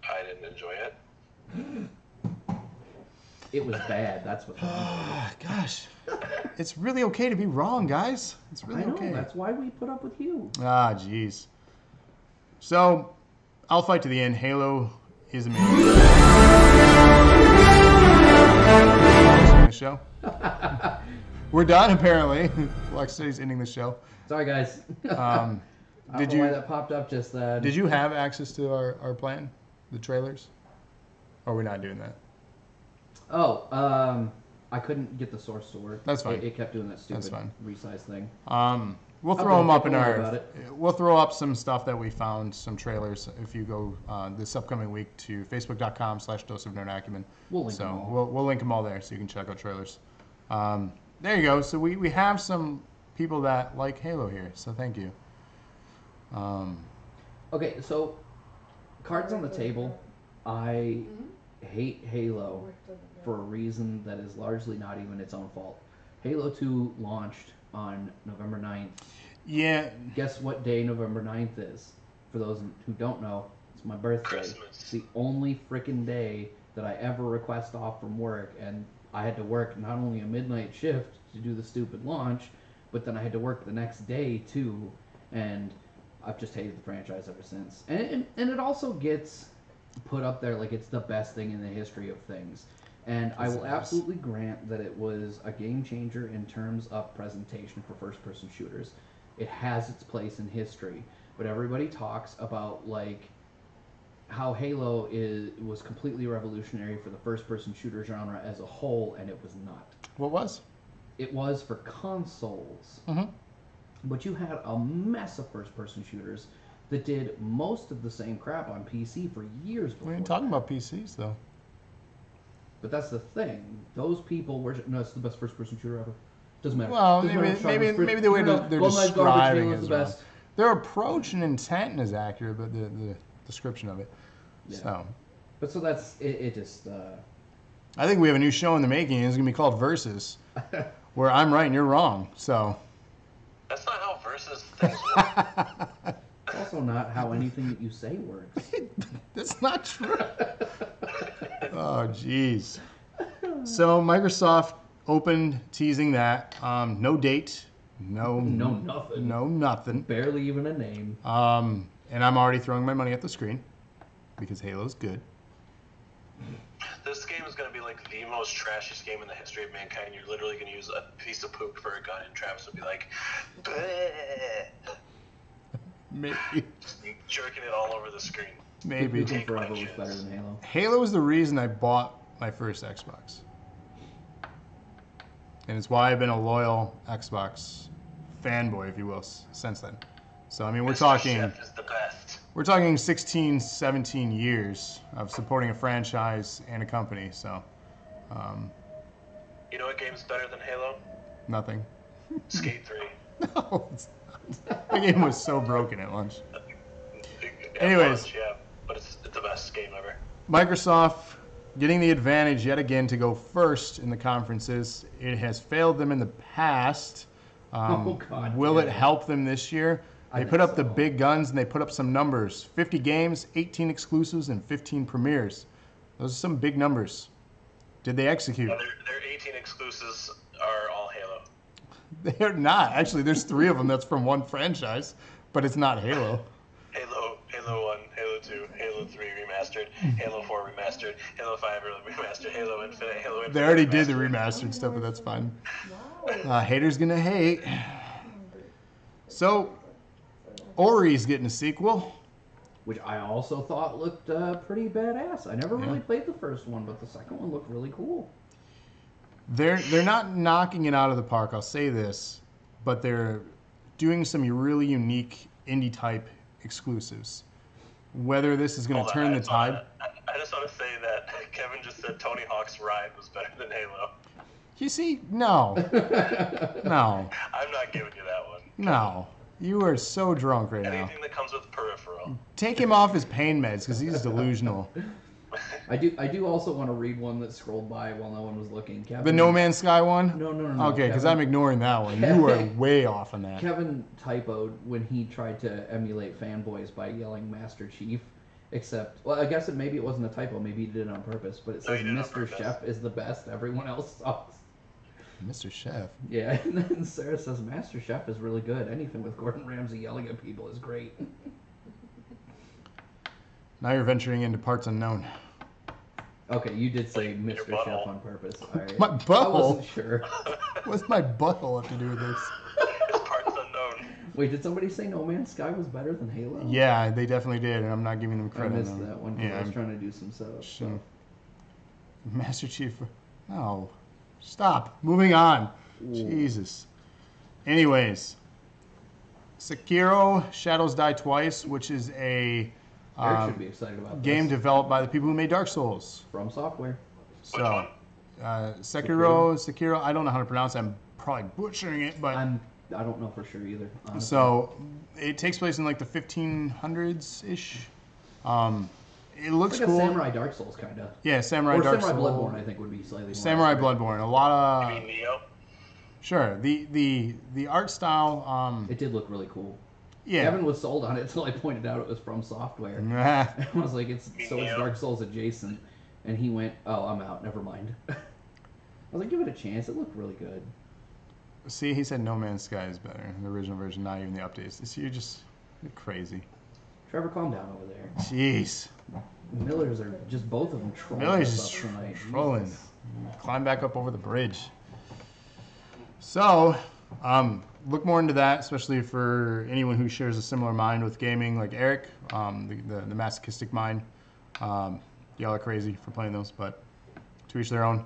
I didn't enjoy it. It was bad. That's what. Gosh. It's really okay to be wrong, guys. It's really I know. okay. That's why we put up with you. Ah, jeez. So, I'll fight to the end. Halo is amazing. The show. We're done, apparently. Lexi's ending the show. Sorry, guys. Um, I did don't know why you that popped up just then. did you have access to our plan, the trailers? Or are we not doing that? Oh, I couldn't get the source to work. That's fine. It kept doing that That's stupid fine. resize thing. We'll Okay, throw them up don't in worry our. about it. We'll throw up some stuff that we found, some trailers. If you go this upcoming week to facebook.com/dose of Nerd Acumen. We'll link so them all. we'll link them all there, so you can check out trailers. There you go. So we have some people that like Halo here. So thank you. Okay, so cards on the table. I hate Halo for a reason that is largely not even its own fault. Halo 2 launched on November 9th. Yeah. Guess what day November 9th is? For those who don't know, it's my birthday. Christmas. It's the only freaking day that I ever request off from work, and I had to work not only a midnight shift to do the stupid launch, but then I had to work the next day too, and I've just hated the franchise ever since. And it also gets put up there like it's the best thing in the history of things. And I will absolutely grant that it was a game changer in terms of presentation for first-person shooters. It has its place in history, but everybody talks about like how Halo was completely revolutionary for the first-person shooter genre as a whole, and it was not. What was? It was for consoles. Mm-hmm. But you had a mess of first-person shooters that did most of the same crap on PC for years before. We ain't talking about PCs, though. But that's the thing. Those people were... No, it's the best first-person shooter ever. Doesn't matter. Well, Doesn't matter maybe the way they're Golden Eye Garbage describing Halo it is is the wrong. best. Their approach and intent is accurate, but the description of it. Yeah. So, But so that's... It just... I think we have a new show in the making. It's going to be called Versus, where I'm right and you're wrong. So. That's not how Versus things work. It's also not how anything that you say works. That's not true. Oh, jeez. So Microsoft opened teasing that. No date. No nothing. No nothing. Barely even a name. And I'm already throwing my money at the screen because Halo's good. This game is going to be like the most trashiest game in the history of mankind. You're literally going to use a piece of poop for a gun, and Travis would be like, bleh. Maybe. Jerking it all over the screen. Maybe. Duke Nukem Forever was better than Halo. Halo is the reason I bought my first Xbox. And it's why I've been a loyal Xbox fanboy, if you will, since then. So, I mean, we're Mr. talking... Chef is the best. We're talking 16, 17 years of supporting a franchise and a company, so You know what game's better than Halo? nothing. Skate 3. No, it's not. The game was so broken at lunch. At Anyways. launch, yeah, but it's the best game ever. Microsoft getting the advantage yet again to go first in the conferences. It has failed them in the past. God, Will yeah. it help them this year? They I put think up the so. big guns and they put up some numbers. 50 games, 18 exclusives, and 15 premieres. Those are some big numbers. Did they execute? Yeah, their 18 exclusives are all Halo. They're not. Actually, there's 3 of them that's from one franchise, but it's not Halo. Halo 1, Halo 2, Halo 3 remastered, Halo 4 remastered, Halo 5 remastered, Halo Infinite, Halo Infinite. They already did the remastered. remastered stuff, but that's fine. Haters gonna hate. So, Ori's getting a sequel. Which I also thought looked pretty badass. I never really played the first one, but the second one looked really cool. They're not knocking it out of the park, I'll say this, but they're doing some really unique indie type exclusives. Whether this is going to turn the tide. I just want to say that Kevin just said Tony Hawk's Ride was better than Halo. You see, no. No. I'm not giving you that one. No. You are so drunk right now. Anything that comes with peripheral. Take him off his pain meds because he's delusional. I do also want to read one that scrolled by while no one was looking. Kevin, The No Man's Sky one? No. Okay, because Kevin- I'm ignoring that one. You are way off on that. Kevin typoed when he tried to emulate fanboys by yelling Master Chief. Except, well, I guess maybe it wasn't a typo. Maybe he did it on purpose. But it No, says he did it on Mr. purpose. Chef is the best. Everyone else sucks. Mr. Chef. Yeah, and then Sarah says Master Chef is really good. Anything with Gordon Ramsay yelling at people is great. Now you're venturing into parts unknown. Okay, you did say Like your Mr. Chef butthole. on purpose. All right. My I butthole? wasn't sure. What's my butthole have to do with this? It's parts unknown. Wait, did somebody say No Man's Sky was better than Halo? Yeah, they definitely did, and I'm not giving them I credit. missed on that one because Yeah, I was I'm- trying to do some setup. Sure. Master Chief. No. Stop. Moving on. Jesus. Anyways. Sekiro Shadows Die Twice, which is a Eric should be excited about game this. developed by the people who made Dark Souls. From Software. Which one? Sekiro, I don't know how to pronounce it. I'm probably butchering it, but I don't know for sure either. Honestly. so it takes place in like the 1500s-ish. It looks It's like cool. a Samurai Dark Souls kind of. Yeah, Samurai Or Dark Samurai Souls. Bloodborne, I think, would be slightly more. Samurai accurate. Bloodborne. A lot You of mean Neo? sure. The art style. It did look really cool. Yeah. Kevin was sold on it until I pointed out it was From Software. Nah. I was like, it's Yeah. Dark Souls adjacent, and he went, "Oh, I'm out. Never mind." I was like, "Give it a chance. It looked really good." See, he said No Man's Sky is better. The original version, not even the updates. See, you're crazy. Trevor, calm down over there. Jeez. Millers are just both of them trolling Miller's us just up tonight. trolling. Jesus. Climb back up over the bridge. So, look more into that, especially for anyone who shares a similar mind with gaming, like Eric, the masochistic mind. Y'all are crazy for playing those, but to each their own.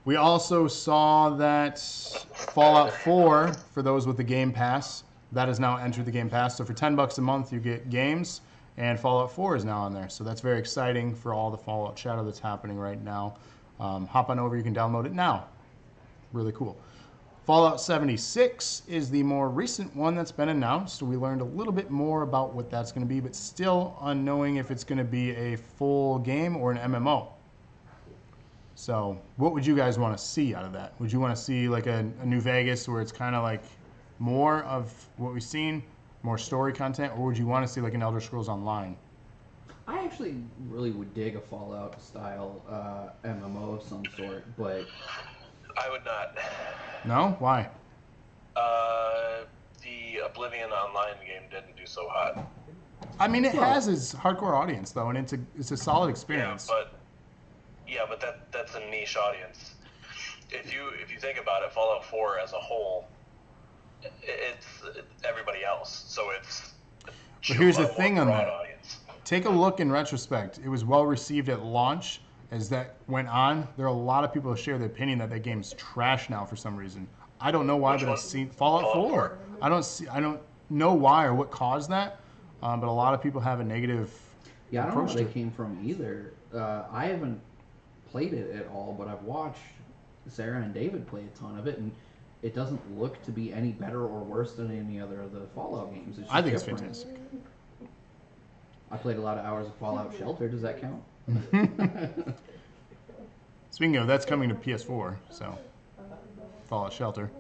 We also saw that Fallout 4, for those with the Game Pass, that has now entered the Game Pass. So for $10 a month, you get games, and Fallout 4 is now on there. So that's very exciting for all the Fallout Shadow that's happening right now. Hop on over, you can download it now. Really cool. Fallout 76 is the more recent one that's been announced. We learned a little bit more about what that's going to be, but still unknowing if it's going to be a full game or an MMO. So what would you guys want to see out of that? Would you want to see like a New Vegas where it's kind of like more of what we've seen, more story content, or would you want to see like an Elder Scrolls Online? I actually really would dig a Fallout style MMO of some sort, but I would not. No? Why? The Oblivion Online game didn't do so hot. I mean, it has its hardcore audience though, and it's a solid experience. Yeah, but that's a niche audience. If you think about it, Fallout 4 as a whole, it's everybody else. So it's. But here's the thing on that. Audience. Take a look in retrospect. It was well received at launch. As that went on, there are a lot of people who share the opinion that game's trash now for some reason. I don't know why, but I've seen Fallout 4. I don't know why or what caused that, but a lot of people have a negative. Yeah, I don't know where they came from either. I haven't played it at all, but I've watched Sarah and David play a ton of it, and it doesn't look to be any better or worse than any other of the Fallout games. It's just I think different. it's fantastic. I played a lot of hours of Fallout Shelter. Does that count? Speaking of, that's coming to PS4, so Fallout Shelter.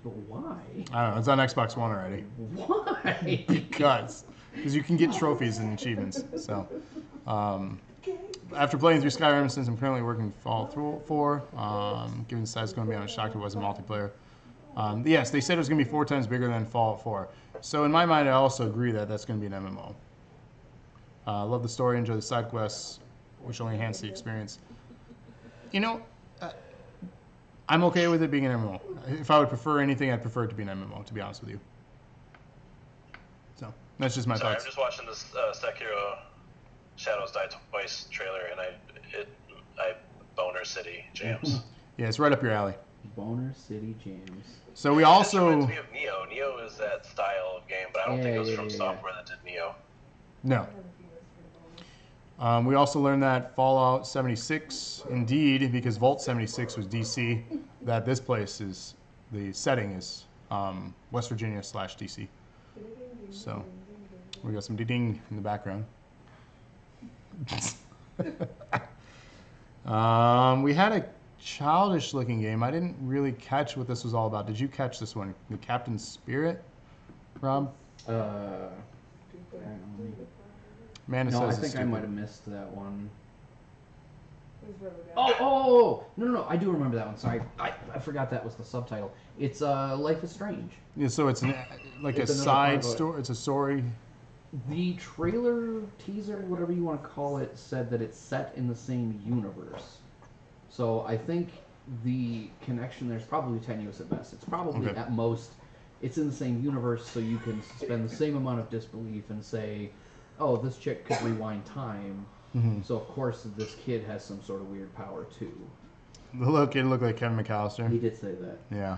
But why? I don't know. It's on Xbox One already. Why? Because you can get trophies and achievements. So, after playing through Skyrim, since I'm currently working Fallout 4, given the size it's going to be, I'm shocked it wasn't multiplayer. Yes, they said it was going to be 4 times bigger than Fallout 4. So in my mind, I also agree that that's going to be an MMO. Love the story, enjoy the side quests, which only enhance the experience. You know, I'm okay with it being an MMO. If I would prefer anything, I'd prefer it to be an MMO, to be honest with you. So, that's just my thoughts. I'm just watching this Sekiro Shadows Die Twice trailer, and I Boner City jams. Yeah, it's right up your alley. Boner City jams. So we also... It reminds me of Neo. Neo is that style of game, but I don't think it was from software that did Neo. No. We also learned that Fallout 76, indeed, because Vault 76 was DC, that this place is, the setting is West Virginia / DC. So, we got some ding in the background. We had a childish looking game. I didn't really catch what this was all about. Did you catch this one? The Captain Spirit, Rob? Amanda no, says I think stupid. I might have missed that one. Oh, no, I do remember that one. Sorry, I forgot that was the subtitle. It's Life is Strange. Yeah, so it's like a side story. It's a story. The trailer, teaser, whatever you want to call it, said that it's set in the same universe. So I think the connection there's probably tenuous at best. It's probably at most, it's in the same universe, so you can suspend the same amount of disbelief and say, oh, this chick could rewind time. Mm-hmm. So of course this kid has some sort of weird power too. The little kid looked like Kevin McAllister. He did say that. Yeah.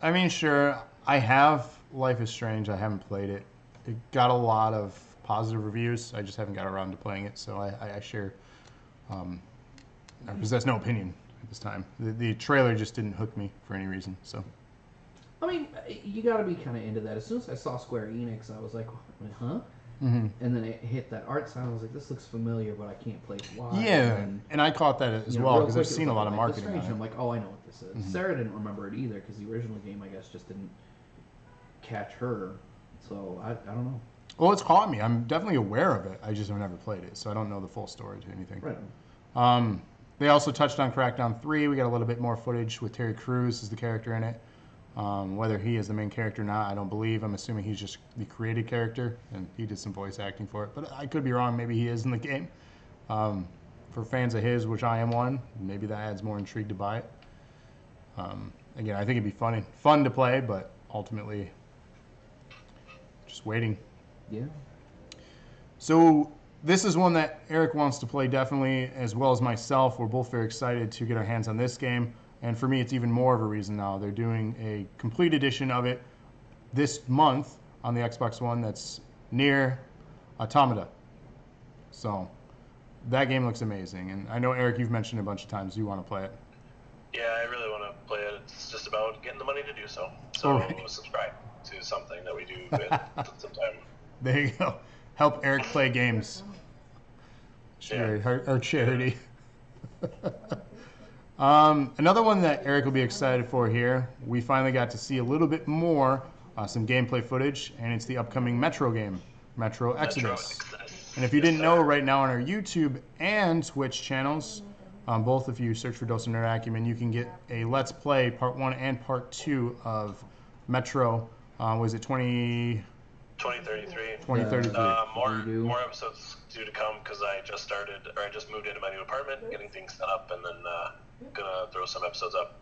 I mean, sure, I have Life is Strange. I haven't played it. It got a lot of positive reviews. I just haven't got around to playing it, so I share. I possess no opinion at this time. The trailer just didn't hook me for any reason. So. I mean, you got to be kind of into that. As soon as I saw Square Enix, I was like, huh? Mm-hmm. And then it hit that art style. I was like, this looks familiar, but I can't place why. Yeah, and I caught that as well because I've seen a lot of marketing on it. I'm like, oh, I know what this is. Mm-hmm. Sarah didn't remember it either because the original game, I guess, just didn't catch her. So I don't know. Well, it's caught me. I'm definitely aware of it. I just have never played it, so I don't know the full story to anything. Right. They also touched on Crackdown 3. We got a little bit more footage with Terry Crews as the character in it. Whether he is the main character or not, I don't believe. I'm assuming he's just the created character, and he did some voice acting for it. But I could be wrong. Maybe he is in the game. For fans of his, which I am one, maybe that adds more intrigue to buy it. Again, I think it'd be fun to play, but ultimately, just waiting. Yeah. So this is one that Eric wants to play definitely, as well as myself. We're both very excited to get our hands on this game. And for me, it's even more of a reason now. They're doing a complete edition of it this month on the Xbox One that's Nier Automata. So that game looks amazing. And I know, Eric, you've mentioned a bunch of times you want to play it. Yeah, I really want to play it. It's just about getting the money to do so. So subscribe to something that we do sometime. There you go. Help Eric play games. Yeah. Our charity. Another one that Eric will be excited for here, we finally got to see a little bit more, some gameplay footage, and it's the upcoming Metro game, Metro Exodus. And if you didn't know, right now on our YouTube and Twitch channels, both if you search for Dose of Nerd Acumen, you can get a Let's Play Part 1 and Part 2 of Metro. Was it 2033? 2033. More episodes due to come because I just moved into my new apartment, getting things set up, and then gonna throw some episodes up.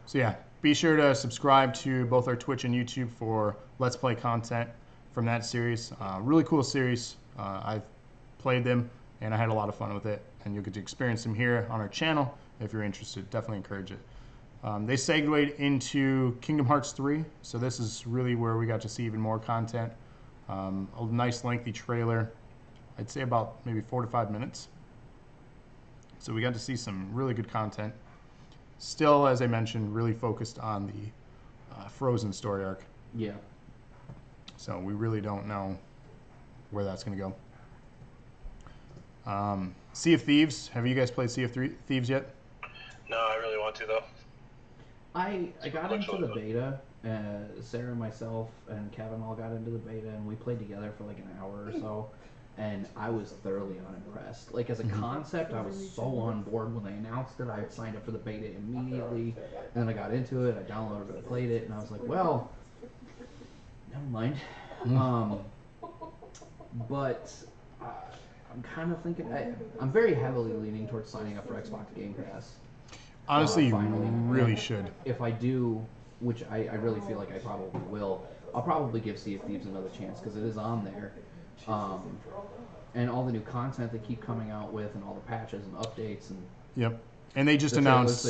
So yeah, be sure to subscribe to both our Twitch and YouTube for Let's Play content from that series. Really cool series. I've played them and I had a lot of fun with it, and you'll get to experience them here on our channel if you're interested. Definitely encourage it. They segued into Kingdom Hearts 3, so this is really where we got to see even more content. A nice lengthy trailer, I'd say about maybe 4 to 5 minutes. So we got to see some really good content. Still, as I mentioned, really focused on the Frozen story arc. Yeah. So we really don't know where that's going to go. Sea of Thieves. Have you guys played Sea of Thieves yet? No, I really want to, though. I got into the beta. Sarah, myself, and Kevin all got into the beta, and we played together for like an hour or so. And I was thoroughly unimpressed. Like, as a concept, I was so on board when they announced it. I had signed up for the beta immediately, and then I got into it. I downloaded it, I played it, and I was like, well, never mind. But I'm kind of thinking, I'm very heavily leaning towards signing up for Xbox Game Pass. Honestly, Finally. you really should. If I do, which I really feel like I probably will, I'll probably give Sea of Thieves another chance because it is on there. And all the new content they keep coming out with, and all the patches and updates, and yep. And they just announced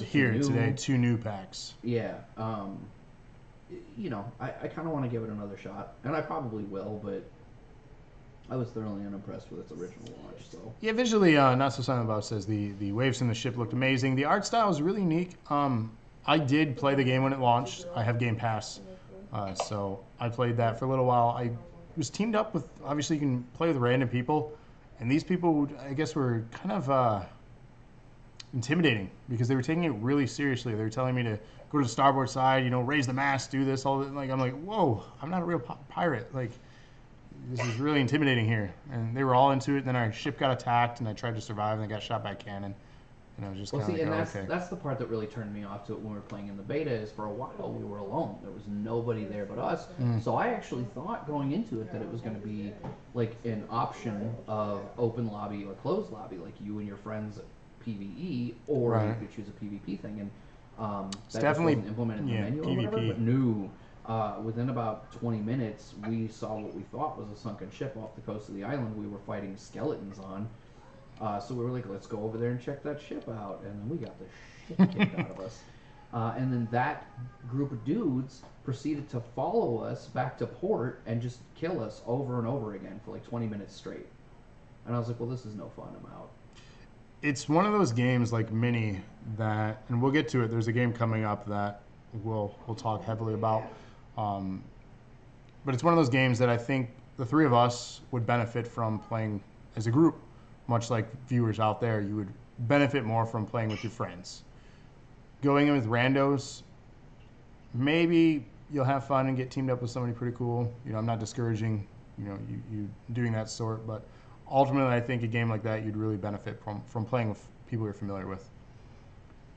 here today 2 new packs. Yeah. You know, I kind of want to give it another shot, and I probably will, but I was thoroughly unimpressed with its original launch. So yeah, visually, Not So Silent Bob says the waves in the ship looked amazing. The art style is really unique. I did play the game when it launched. I have Game Pass, so I played that for a little while. I was teamed up with, obviously you can play with random people, and these people, I guess, were kind of intimidating because they were taking it really seriously. They were telling me to go to the starboard side, you know, raise the mast, do this, all that. Like, I'm like, whoa, I'm not a real pirate. Like, this is really intimidating here. And they were all into it. Then our ship got attacked, and I tried to survive, and I got shot by a cannon. And I was just kind of like, okay. That's the part that really turned me off to it when we were playing in the beta, is for a while we were alone. There was nobody there but us. So I actually thought going into it that it was going to be like an option of open lobby or closed lobby, like you and your friends PvE, or you could choose a PvP thing. And that definitely wasn't implemented in the menu or whatever, but no. Within about 20 minutes, we saw what we thought was a sunken ship off the coast of the island we were fighting skeletons on. So we were like, let's go over there and check that ship out. And then we got the shit kicked out of us. And then that group of dudes proceeded to follow us back to port and just kill us over and over again for like 20 minutes straight. And I was like, well, this is no fun. I'm out. It's one of those games like Mini that, and we'll get to it, there's a game coming up that we'll talk heavily about. But it's one of those games that I think the 3 of us would benefit from playing as a group. Much like viewers out there, you would benefit more from playing with your friends. Going in with randos, maybe you'll have fun and get teamed up with somebody pretty cool. You know, I'm not discouraging, you know, you doing that sort, but ultimately I think a game like that you'd really benefit from playing with people you're familiar with.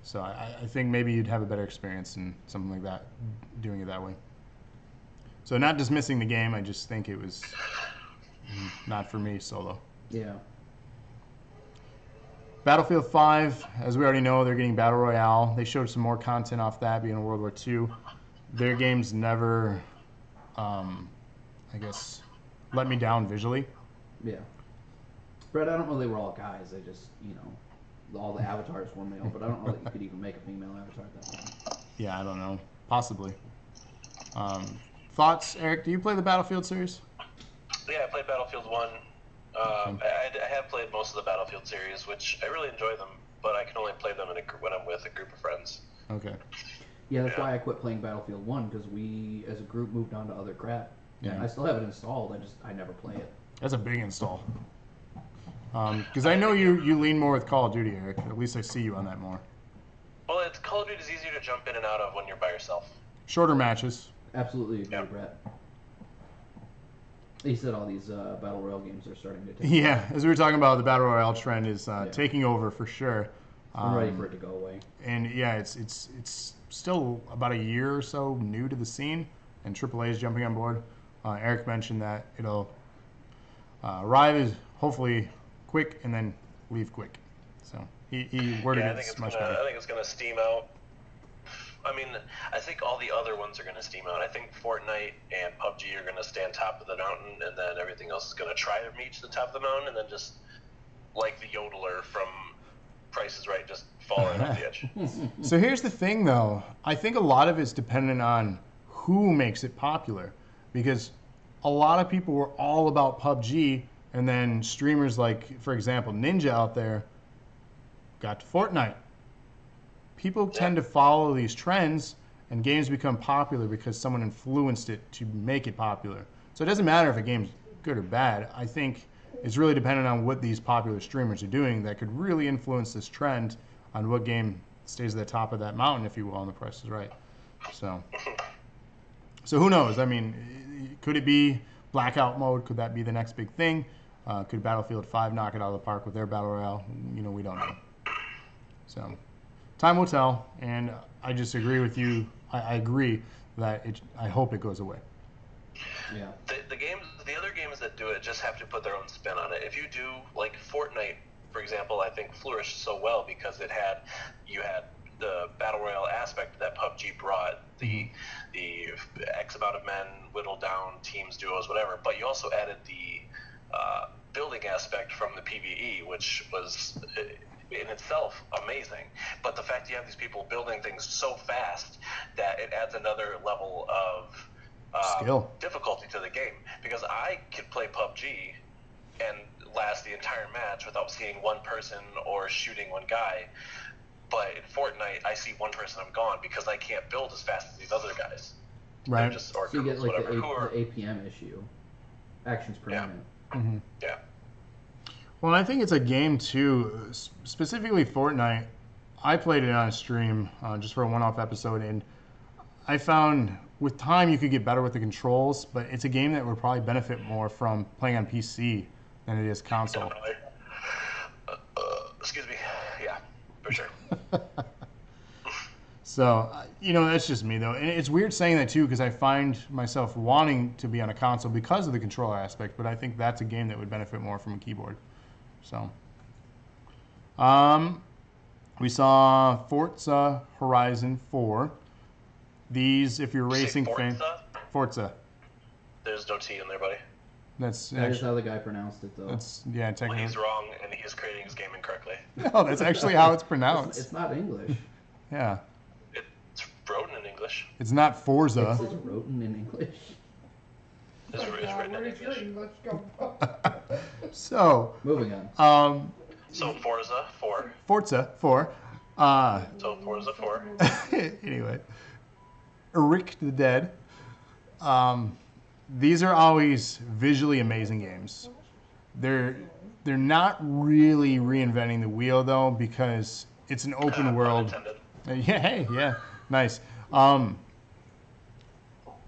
So I think maybe you'd have a better experience in something like that, doing it that way. So not dismissing the game, I just think it was not for me solo. Yeah. Battlefield 5, as we already know, they're getting Battle Royale. They showed some more content off that, being in World War II. Their games never, I guess, let me down visually. Yeah. Brett, I don't know they were all guys. They just, all the avatars were male, but I don't know that you could even make a female avatar at that point. Yeah, I don't know. Possibly. Thoughts, Eric? Do you play the Battlefield series? Yeah, I played Battlefield 1. I have played most of the Battlefield series, which I really enjoy them, but I can only play them when I'm with a group of friends. Okay. Yeah, that's why I quit playing Battlefield 1, because we, as a group, moved on to other crap. Yeah. And I still have it installed, I never play it. That's a big install. Because I know you lean more with Call of Duty, Eric. At least I see you on that more. Well, Call of Duty is easier to jump in and out of when you're by yourself. Shorter matches. Absolutely agree, Brett. He said all these Battle Royale games are starting to take Yeah, as we were talking about, the Battle Royale trend is taking over for sure. I'm ready for it to go away. And yeah, it's still about a year or so new to the scene, and AAA is jumping on board. Eric mentioned that it'll arrive as hopefully quick and then leave quick. So he worded it much better. I think it's going to steam out. I mean, I think all the other ones are going to steam out. I think Fortnite and PUBG are going to stay on top of the mountain, and then everything else is going to try to reach the top of the mountain, and then just like the yodeler from Price is Right, just fall right off the edge. So here's the thing, though. I think a lot of it's dependent on who makes it popular, because a lot of people were all about PUBG, and then streamers like, for example, Ninja out there got to Fortnite. People tend to follow these trends, and games become popular because someone influenced it to make it popular. So it doesn't matter if a game's good or bad. I think it's really dependent on what these popular streamers are doing that could really influence this trend on what game stays at the top of that mountain, if you will, on The Price is Right. So who knows? I mean, could it be Blackout mode? Could that be the next big thing? Could Battlefield 5 knock it out of the park with their Battle Royale? We don't know. So time will tell, and I just agree with you. I agree that I hope it goes away. Yeah. The other games that do it just have to put their own spin on it. If you do, like Fortnite, for example, I think flourished so well because you had the battle royale aspect that PUBG brought, the X amount of men, whittled down teams, duos, whatever. But you also added the building aspect from the PvE, which was in itself amazing. But the fact you have these people building things so fast that it adds another level of skill, difficulty to the game. Because I could play PUBG and last the entire match without seeing one person or shooting one guy. But in Fortnite, I see one person, I'm gone because I can't build as fast as these other guys. Right. So you get like the APM issue. Actions per minute. Mm-hmm. Yeah. Well, I think it's a game too, specifically Fortnite. I played it on a stream just for a one-off episode, and I found with time you could get better with the controls, but it's a game that would probably benefit more from playing on PC than it is console. Excuse me. Yeah, for sure. So, that's just me, though. And it's weird saying that, too, because I find myself wanting to be on a console because of the controller aspect, but I think that's a game that would benefit more from a keyboard. So, we saw Forza Horizon 4. These, if you're racing fan, Forza. There's no T in there, buddy. That is how the guy pronounced it, though. Technically. Well, he's wrong, and he's creating his game incorrectly. No, that's actually how it's pronounced. It's not English. Yeah. It's written in English. It's not Forza. It's written in English. It's written in English. So. Moving on. So Forza 4. Forza 4. So Forza 4. Anyway. Rick the Dead. These are always visually amazing games. They're not really reinventing the wheel, though, because it's an open world. Yeah, nice.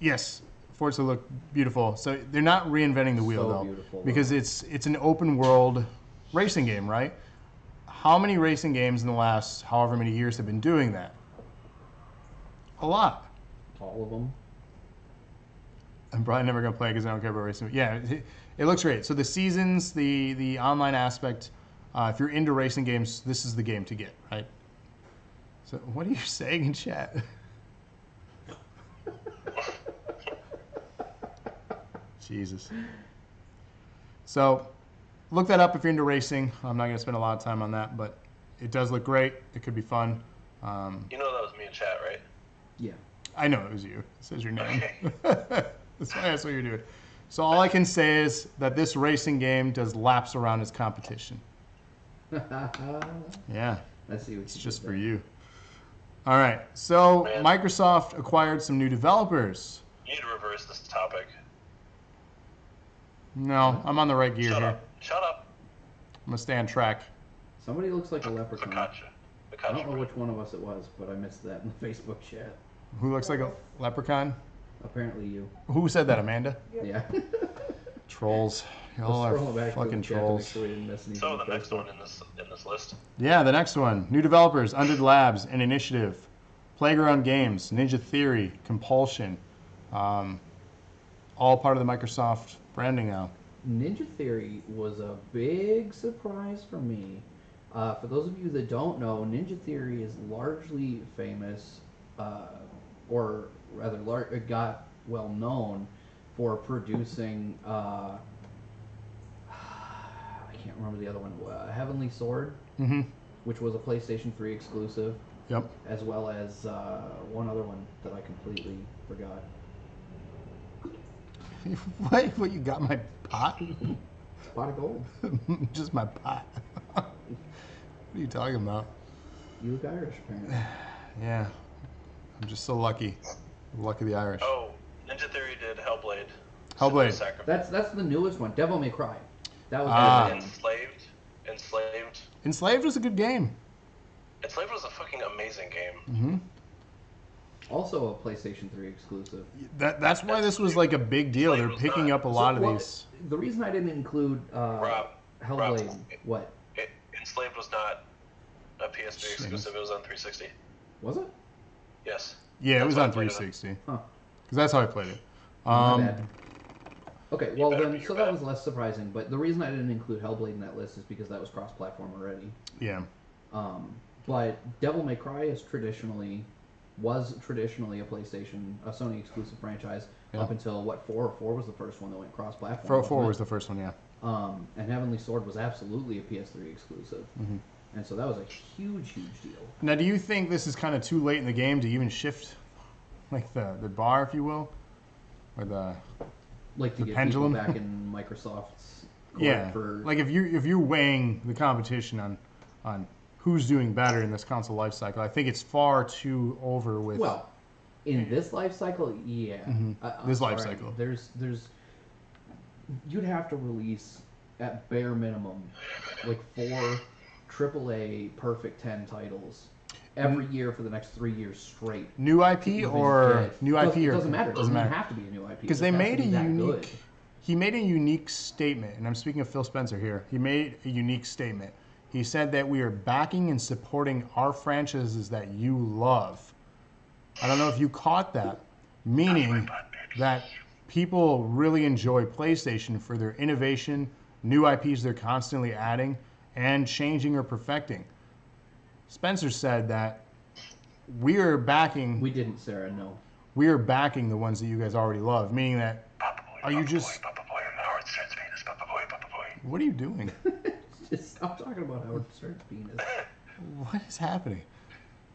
Yes, Forza look beautiful. So they're not reinventing the wheel, though, because it's an open world racing game, right? How many racing games in the last however many years have been doing that? A lot. All of them. I'm probably never going to play because I don't care about racing. Yeah, it looks great. So the seasons, the online aspect, if you're into racing games, this is the game to get, right? So what are you saying in chat? Jesus. So look that up if you're into racing. I'm not going to spend a lot of time on that, but it does look great. It could be fun. You know that was me in chat, right? Yeah. I know it was you. It says your name. Okay. That's why that's what you're doing. So all I can say is that this racing game does laps around its competition. Yeah, I see what it's you just did for there. you. All right. So Man. Microsoft acquired some new developers. You need to reverse this topic. No, I'm on the right gear Shut here. up. Shut up. I'm gonna stay on track. Somebody looks like a leprechaun. Focaccia. I don't know which one of us it was, but I missed that in the Facebook chat. Who looks like a leprechaun? Apparently you. Who said that, Amanda? Yeah. Trolls. Y'all Let's are scroll back to fucking the chat to make trolls. sure we didn't miss anything So on the next Facebook. one in this list. Yeah, the next one. New developers, Undead Labs and Initiative. Playground Games, Ninja Theory, Compulsion. All part of the Microsoft branding now. Ninja Theory was a big surprise for me. For those of you that don't know, Ninja Theory is largely famous, or rather, got well known for producing. I can't remember the other one. Heavenly Sword, Mm-hmm. which was a PlayStation 3 exclusive, Yep. as well as one other one that I completely forgot. What? You got my pot? Pot of gold. Just my pot. What are you talking about? You look Irish, apparently. Yeah. I'm just so lucky. Lucky the Irish. Oh, Ninja Theory did Hellblade. Hellblade. Sacrifice. That's the newest one. Devil May Cry. That was Ah. Enslaved. Enslaved was a good game. Enslaved was a fucking amazing game. Mm-hmm. also a PlayStation 3 exclusive. That's why this was like a big deal. They're picking up a lot of these. The reason I didn't include Rob, Hellblade, what? Enslaved was not a PS3 exclusive. It was on 360. Was it? Yes. Yeah, it was That's on why I played it 360. Huh. Because that's how I played it. My bad. Okay, well better then, be so your that bad. was less surprising. But the reason I didn't include Hellblade in that list is because that was cross-platform already. Yeah. But Devil May Cry was traditionally a Sony exclusive franchise Yeah. up until what 4 was the first one that went cross-platform. 4 wasn't it? was the first one, yeah. And Heavenly Sword was absolutely a PS3 exclusive, Mm-hmm. and so that was a huge deal. Now, do you think this is kind of too late in the game to even shift, like the bar, if you will, or the Like to The get pendulum? people back in Microsoft's court yeah, for like if you're weighing the competition on who's doing better in this console life cycle, I think it's far too over with. well, in this life cycle, yeah. Mhm. I'm This life sorry. cycle. There's you'd have to release at bare minimum like 4 AAA perfect 10 titles every year for the next 3 years straight. New IP Even or get- new IP It or doesn't matter. It doesn't matter. have to be a new IP. Because It they has to made a be that good. unique. He made a unique statement, and I'm speaking of Phil Spencer here. He made a unique statement. He said that we are backing and supporting our franchises that you love. I don't know if you caught that, meaning that people really enjoy PlayStation for their innovation, new IPs they're constantly adding, and changing or perfecting. Spencer said that we are backing. We didn't, Sarah. No. We are backing the ones that you guys already love, meaning that. Are you just? Papa boy, Howard Stern's penis, Papa boy, Papa boy. What are you doing? Just stop talking about Howard Stern's penis. What is happening?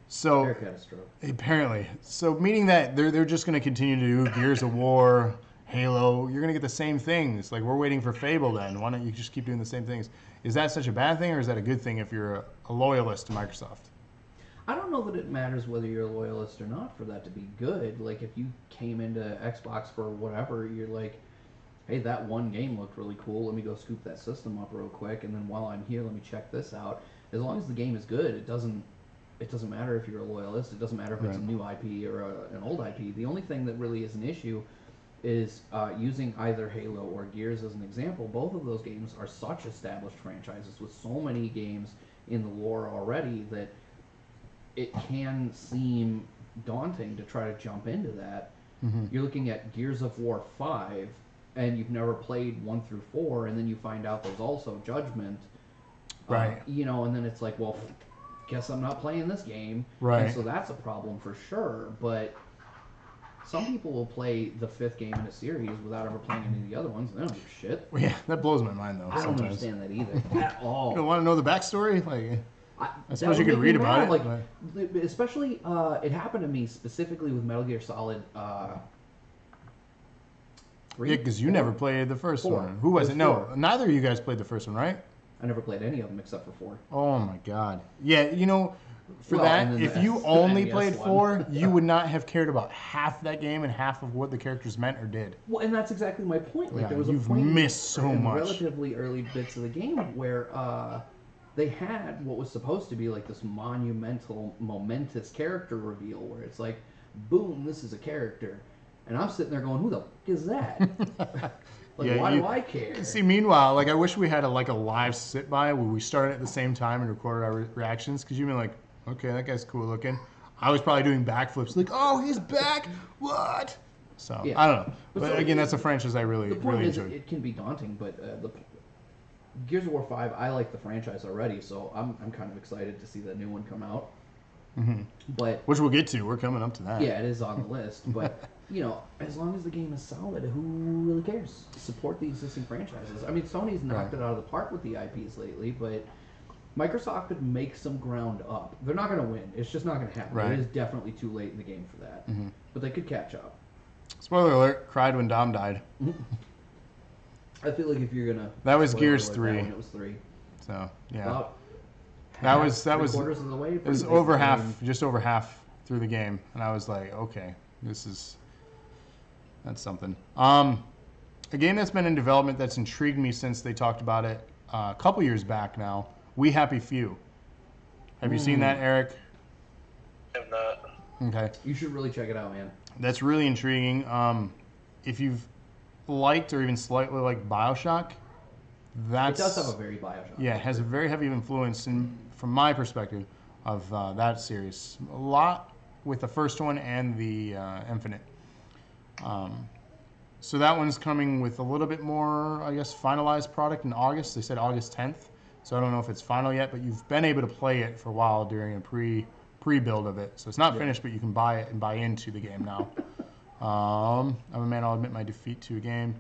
So Eric had a stroke. apparently, so meaning that they're just going to continue to do Gears of War, Halo. You're going to get the same things. Like we're waiting for Fable. Then why don't you just keep doing the same things? Is that such a bad thing, or is that a good thing if you're a loyalist to Microsoft? I don't know that it matters whether you're a loyalist or not for that to be good. Like, if you came into Xbox for whatever, you're like, hey, that one game looked really cool. Let me go scoop that system up real quick, and then while I'm here, let me check this out. As long as the game is good, it doesn't matter if you're a loyalist. It doesn't matter if it's a Right. new IP or an old IP. The only thing that really is an issue is using either Halo or Gears as an example. Both of those games are such established franchises with so many games in the lore already that it can seem daunting to try to jump into that. Mm-hmm. You're looking at Gears of War 5, and you've never played 1 through 4, and then you find out there's also Judgment. Right. And then it's like, well, guess I'm not playing this game. Right. And so that's a problem for sure. But some people will play the 5th game in a series without ever playing any of the other ones, and they don't give a shit. Well, yeah, that blows my mind though. I don't sometimes. understand that either at all. You don't want to know the backstory? Like, I suppose you would could make read me about mad. it. Like, especially, it happened to me specifically with Metal Gear Solid 3. Yeah, because you never played the first 4. one. Who was it? It was No, 4. neither of you guys played the first one, right? I never played any of them except for 4. Oh my god. Yeah, you know, for Well, that, and then if the you S- only NES played one. 4, you would not have cared about half that game and half of what the characters meant or did. Well, and that's exactly my point. Like, Yeah, there was a you've point missed so in much. relatively early bits of the game where they had what was supposed to be like this momentous character reveal, where it's like, boom, this is a character, and I'm sitting there going, who the fuck is that? Like, Yeah, why do I care? See, meanwhile, like I wish we had a live sit by where we started at the same time and recorded our reactions, because you'd be like, okay, that guy's cool looking. I was probably doing backflips, like, oh, he's back, what? So Yeah. I don't know, but so again, that's a franchise I really The point is, enjoyed. it can be daunting, but Gears of War 5, I like the franchise already, so I'm kind of excited to see that new one come out. Mm-hmm. But Which we'll get to. We're coming up to that. yeah, it is on the list. But you know, as long as the game is solid, who really cares? Support the existing franchises. I mean, Sony's knocked Right. it out of the park with the IPs lately, but Microsoft could make some ground up. They're not going to win. It's just not going to happen. Right. It is definitely too late in the game for that. Mm-hmm. But they could catch up. Spoiler alert: cried when Dom died. I feel like if you're gonna That was spoiler Gears alert 3. that one, it was 3. So yeah, About that was quarters of the way. it was over half, just over half through the game, and I was like, okay, that's something. A game that's been in development that's intrigued me since they talked about it a couple years back now. We Happy Few. Have you seen that, Eric? I have not. Okay, You should really check it out, man. that's really intriguing. If you've liked or even slightly liked BioShock, that's It does have a very Bioshock. yeah, it has a very heavy influence, from my perspective, of that series. A lot with the first one and the Infinite. So that one's coming with a little bit more, I guess, finalized product in August. They said August 10th. So I don't know if it's final yet, but you've been able to play it for a while during a pre-build of it. So it's not finished, but you can buy it and buy into the game now. I'm a man, I'll admit my defeat to a game.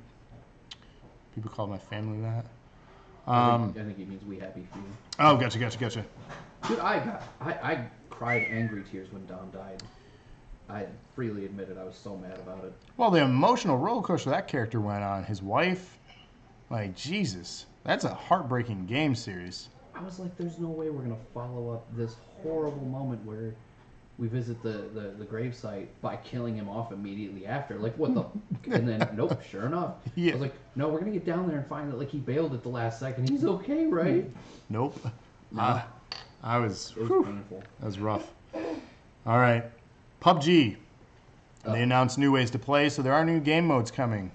People call my family that. I think it means we happy few. Oh, gotcha. Dude, I cried angry tears when Dom died. I freely admitted I was so mad about it. Well, the emotional roller coaster that character went on, his wife, like, Jesus. That's a heartbreaking game series. I was like, there's no way we're going to follow up this horrible moment where we visit the gravesite by killing him off immediately after. Like, what the... And then, nope, sure enough. Yeah. I was like, no, we're going to get down there and find that, like, he bailed at the last second. He's okay, right? Nope. No. I was... It was whew, painful. that was rough. All right. PUBG. They announced new ways to play, so there are new game modes coming.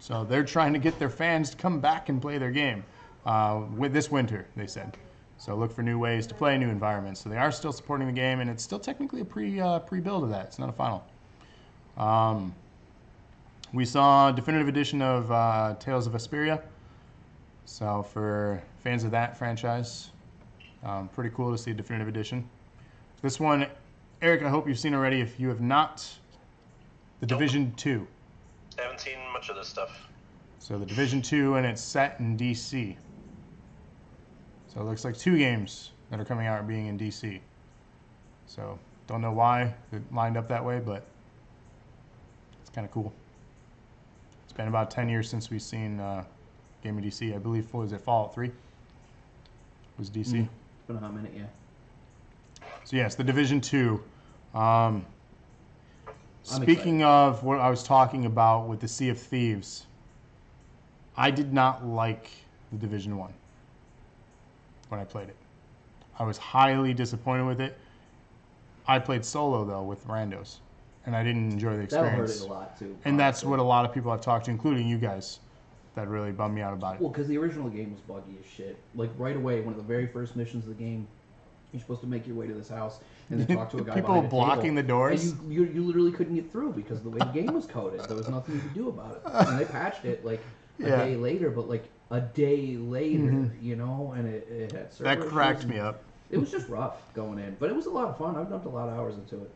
So they're trying to get their fans to come back and play their game with this winter, they said. So look for new ways to play, new environments. So they are still supporting the game, and it's still technically a pre-build of that. It's not a final. We saw a definitive edition of Tales of Vesperia. So for fans of that franchise, pretty cool to see a definitive edition. This one, Eric, I hope you've seen already. If you have not, The Division 2. I haven't seen much of this stuff. So The Division 2, and it's set in DC. So it looks like 2 games that are coming out are being in DC. So don't know why it lined up that way, but it's kind of cool. It's been about 10 years since we've seen game in DC. I believe, what was it, Fallout 3? Was DC. It's been a hot minute, yeah. So yes, The Division 2. Speaking excited. of what I was talking about with the Sea of Thieves, I did not like The Division 1 when I played it. I was highly disappointed with it. I played solo, though, with randos, and I didn't enjoy the That'll hurt experience. it a lot, too. And that's honestly. what a lot of people I've talked to, including you guys, that really bummed me out about it. Well, because the original game was buggy as shit. Like, right away, one of the very first missions of the game, you're supposed to make your way to this house and then talk to a guy People behind a blocking table, the doors? And you literally couldn't get through because of the way the game was coded. There was nothing you could do about it. And they patched it, like, a Yeah. day later, but, like, a day later, you know? And it had server That cracked issues. me up. It was just rough going in. But it was a lot of fun. I've dumped a lot of hours into it.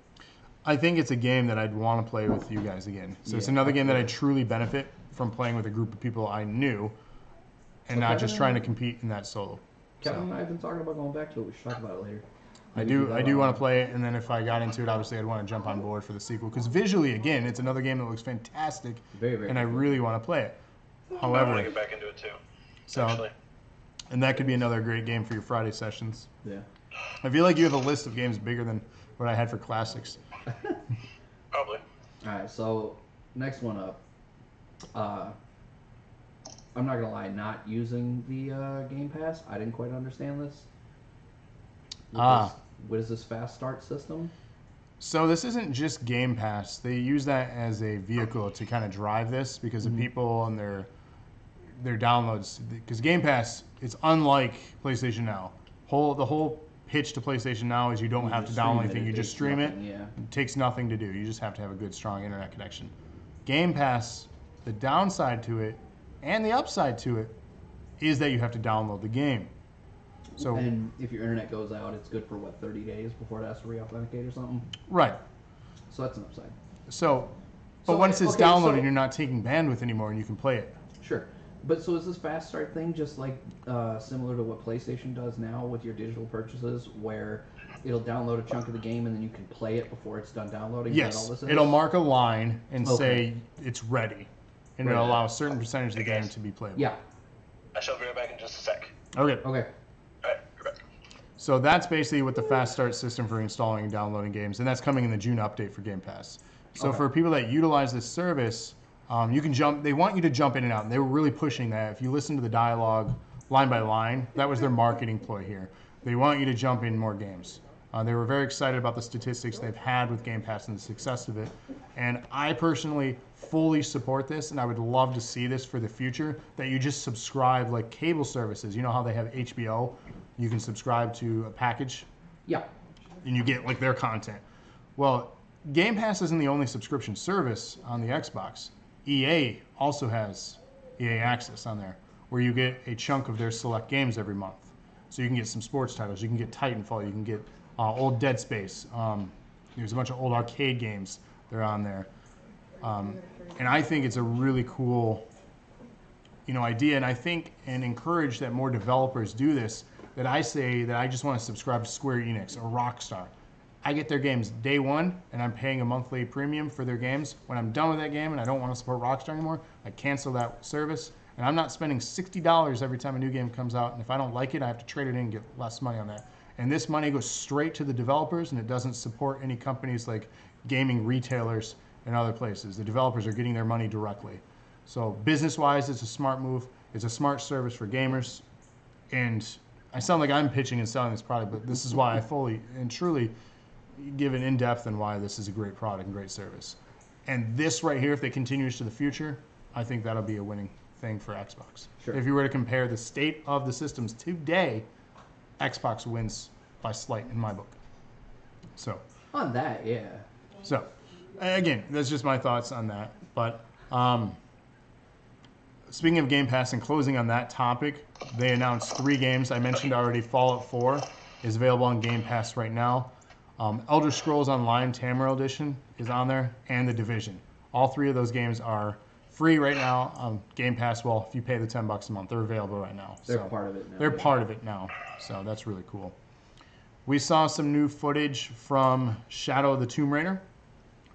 I think it's a game that I'd want to play with you guys again. So it's another game that I truly benefit from playing with a group of people I knew and not just trying to compete in that solo. Kevin and I have been talking about going back to it. We should talk about it later. I do want to play it, and then if I got into it, obviously I'd want to jump on board for the sequel. Because visually, again, it's another game that looks fantastic, Very, very and I really want to play it. I want to However, get back into it too. so, Actually. and that could be another great game for your Friday sessions. Yeah. I feel like you have a list of games bigger than what I had for classics. Probably. All right, so next one up. I'm not gonna lie, not using the Game Pass, I didn't quite understand this. What is this fast start system? So this isn't just Game Pass. They use that as a vehicle to kind of drive this because of people and their downloads. Because Game Pass, it's unlike PlayStation Now. The whole pitch to PlayStation Now is you don't have to download anything. You just stream it. Yeah. It takes nothing to do. You just have to have a good, strong internet connection. Game Pass, the downside to it and the upside to it is that you have to download the game. So, And if your internet goes out, it's good for what, 30 days before it has to re-authenticate or something? right. So that's an upside. So, but So, once it's okay, downloaded, so- you're not taking bandwidth anymore and you can play it. Sure. But so is this fast start thing just like similar to what PlayStation does now with your digital purchases, where it'll download a chunk of the game and then you can play it before it's done downloading? Is that all Yes, this is? it'll mark a line and Okay. say it's ready, and it'll Right. allow a certain percentage of the game to be playable. Yeah. I shall be right back in just a sec. Okay. Okay. All right, you're back. So that's basically what the fast start system for installing and downloading games, and that's coming in the June update for Game Pass. So Okay. for people that utilize this service, you can jump. They want you to jump in and out. And they were really pushing that. If you listen to the dialogue line by line, that was their marketing ploy here. They want you to jump in more games. They were very excited about the statistics they've had with Game Pass and the success of it. And I personally fully support this, and I would love to see this for the future, that you just subscribe like cable services. You know how they have HBO? You can subscribe to a package, Yeah. and you get like their content. Well, Game Pass isn't the only subscription service on the Xbox. EA also has EA Access on there, where you get a chunk of their select games every month. So you can get some sports titles. You can get Titanfall. You can get old Dead Space. There's a bunch of old arcade games. They're on there. And I think it's a really cool, idea. And I think and encourage that more developers do this. That I say that I just want to subscribe to Square Enix or Rockstar. I get their games day one, and I'm paying a monthly premium for their games. When I'm done with that game and I don't want to support Rockstar anymore, I cancel that service. And I'm not spending $60 every time a new game comes out. And if I don't like it, I have to trade it in and get less money on that. And this money goes straight to the developers, and it doesn't support any companies like gaming retailers and other places. The developers are getting their money directly. So business-wise, it's a smart move. It's a smart service for gamers. And I sound like I'm pitching and selling this product, but this is why I fully and truly give an in-depth on why this is a great product and great service. And this right here, if they continue to the future, I think that'll be a winning thing for Xbox. Sure. If you were to compare the state of the systems today, Xbox wins by slight in my book. So On that, yeah. again, that's just my thoughts on that. But speaking of Game Pass and closing on that topic, they announced 3 games. I mentioned already Fallout 4 is available on Game Pass right now. Elder Scrolls Online Tamriel Edition is on there, and The Division. All 3 of those games are free right now on Game Pass. Well, if you pay the $10 a month, they're available right now. They're part of it now. They're part of it now, so that's really cool. We saw some new footage from Shadow of the Tomb Raider,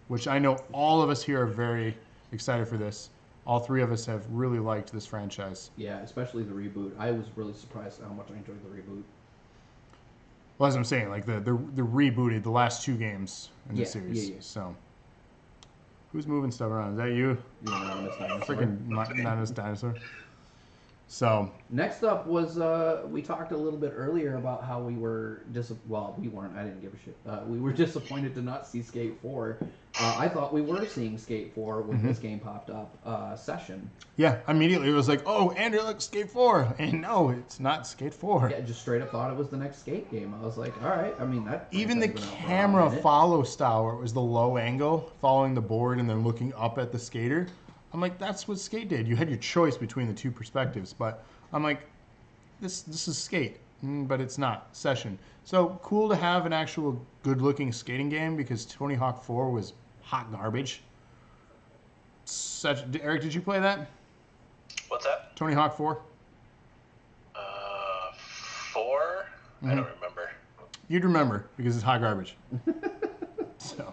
which I know all of us here are very excited for this. All 3 of us have really liked this franchise. Yeah, especially the reboot. I was really surprised at how much I enjoyed the reboot. Well, as I'm saying, like the rebooted the last 2 games in the Yeah, series. yeah. So, who's moving stuff around? Is that you? You know, Anonymous Dinosaur. Freaking Anonymous Dinosaur. So, Next up was we talked a little bit earlier about how we were we weren't. I didn't give a shit. We were disappointed to not see Skate 4. I thought we were seeing Skate 4 when this game popped up. Session. yeah, immediately it was like, oh, Andrew, look, Skate 4. And no, it's not Skate 4. Yeah, just straight up thought it was the next Skate game. I was like, all right. I mean that. Even the franchise has been out for a camera minute. follow style, where it was the low angle, following the board and then looking up at the skater. I'm like, that's what Skate did. You had your choice between the 2 perspectives, but I'm like, this is Skate. but it's not. Session. So cool to have an actual good-looking skating game because Tony Hawk 4 was hot garbage. Eric, did you play that? What's that? Tony Hawk 4? 4? I don't remember. You'd remember because it's hot garbage. So.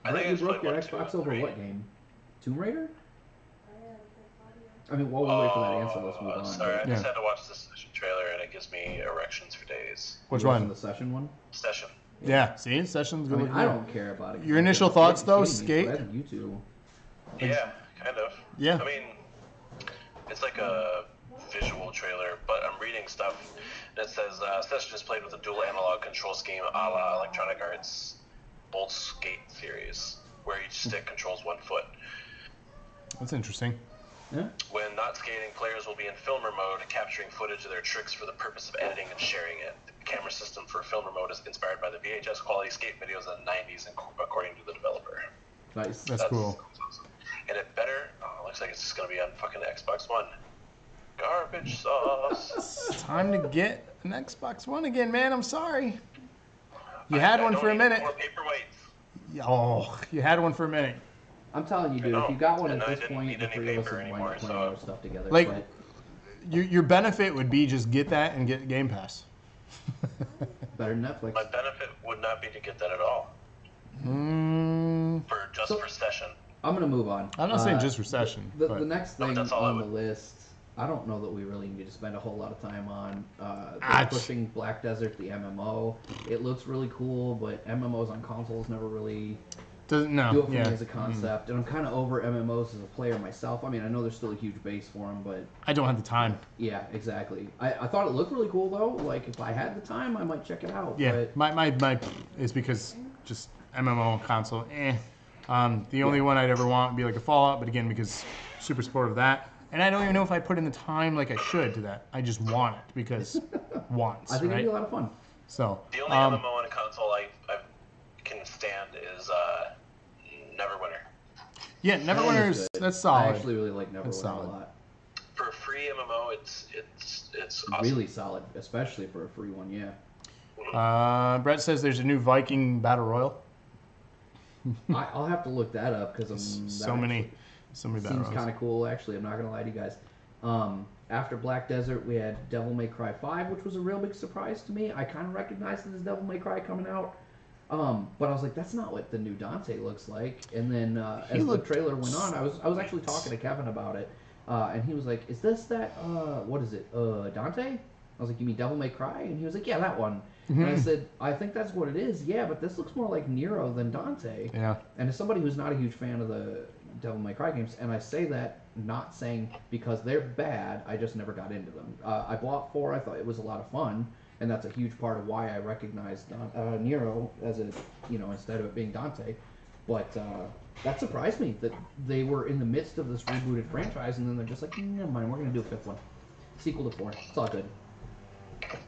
I think you I just broke played your 1, 2, Xbox and over 3. what game? Tomb Raider? I mean, while we wait for that answer, let's move on. Sorry, I Yeah. just had to watch the Session trailer and it gives me erections for days. Which You watching one? The Session one? Session. Yeah, see? Session's I good mean, looking. I don't care about it. Your initial thoughts, though, It's skate? but I think you two. Yeah, kind of. Yeah. I mean, it's like a visual trailer, but I'm reading stuff and it says Session is played with a dual analog control scheme a la Electronic Arts' old Skate series, where each stick controls one foot. That's interesting. Yeah. When not skating, players will be in filmer mode, capturing footage of their tricks for the purpose of editing and sharing it. The camera system for filmer mode is inspired by the VHS quality skate videos of the 90s, according to the developer. Nice. That's cool. Awesome. And it better, looks like it's just going to be on fucking Xbox One. Garbage sauce. It's time to get an Xbox One again, man. I'm sorry. You had one for a minute. More paperweights. Oh, you had one for a minute. I'm telling you, dude, know. if you got one And at I this didn't point, need the any three of us paper would wind anymore, up playing so- more stuff together. Like- but Your benefit would be just get that and get Game Pass. better than Netflix. My benefit would not be to get that at all. For Session. I'm gonna move on. I'm not saying just for Session. The but next No, thing that's all I on the would- list, I don't know that we really need to spend a whole lot of time on. They're Ah, pushing Black Desert, the MMO. It looks really cool, but MMOs on consoles never really doesn't no. do it for Yeah. me as a concept. And I'm kind of over MMOs as a player myself. I mean, I know there's still a huge base for them, but I don't have the time. yeah, exactly. I thought it looked really cool though. Like if I had the time, I might check it out. Yeah, But my is because just MMO console. The only one I'd ever want would be like a Fallout, but again because super supportive of that. And I don't even know if I put in the time like I should to that. I just want it because once, I think right? it'd be a lot of fun. So The only MMO on a console I can stand is Neverwinter. yeah, Neverwinter is good. that's I solid. actually really like Neverwinter a solid. lot. For a free MMO, it's awesome. Really solid, especially for a free one. Yeah. Brett says there's a new Viking battle royal. I'll have to look that up because So many battle seems royals. kind of cool. Actually, I'm not gonna lie to you guys. After Black Desert, we had Devil May Cry 5, which was a real big surprise to me. I kind of recognized it as Devil May Cry coming out, but I was like, that's not what the new Dante looks like. And then as the trailer went on, I was actually talking to Kevin about it, and he was like, "Is this that what is it, Dante?" I was like, "You mean Devil May Cry?" And he was like, "Yeah, that one." And I said, "I think that's what it is. Yeah, but this looks more like Nero than Dante." Yeah. And as somebody who's not a huge fan of the Devil May Cry games, and I say that not saying because they're bad, I just never got into them. I bought 4, I thought it was a lot of fun, and that's a huge part of why I recognized Nero as a, instead of it being Dante. But that surprised me that they were in the midst of this rebooted franchise, and then they're just like, never mind, we're going to do a 5th one. Sequel to 4. It's all good.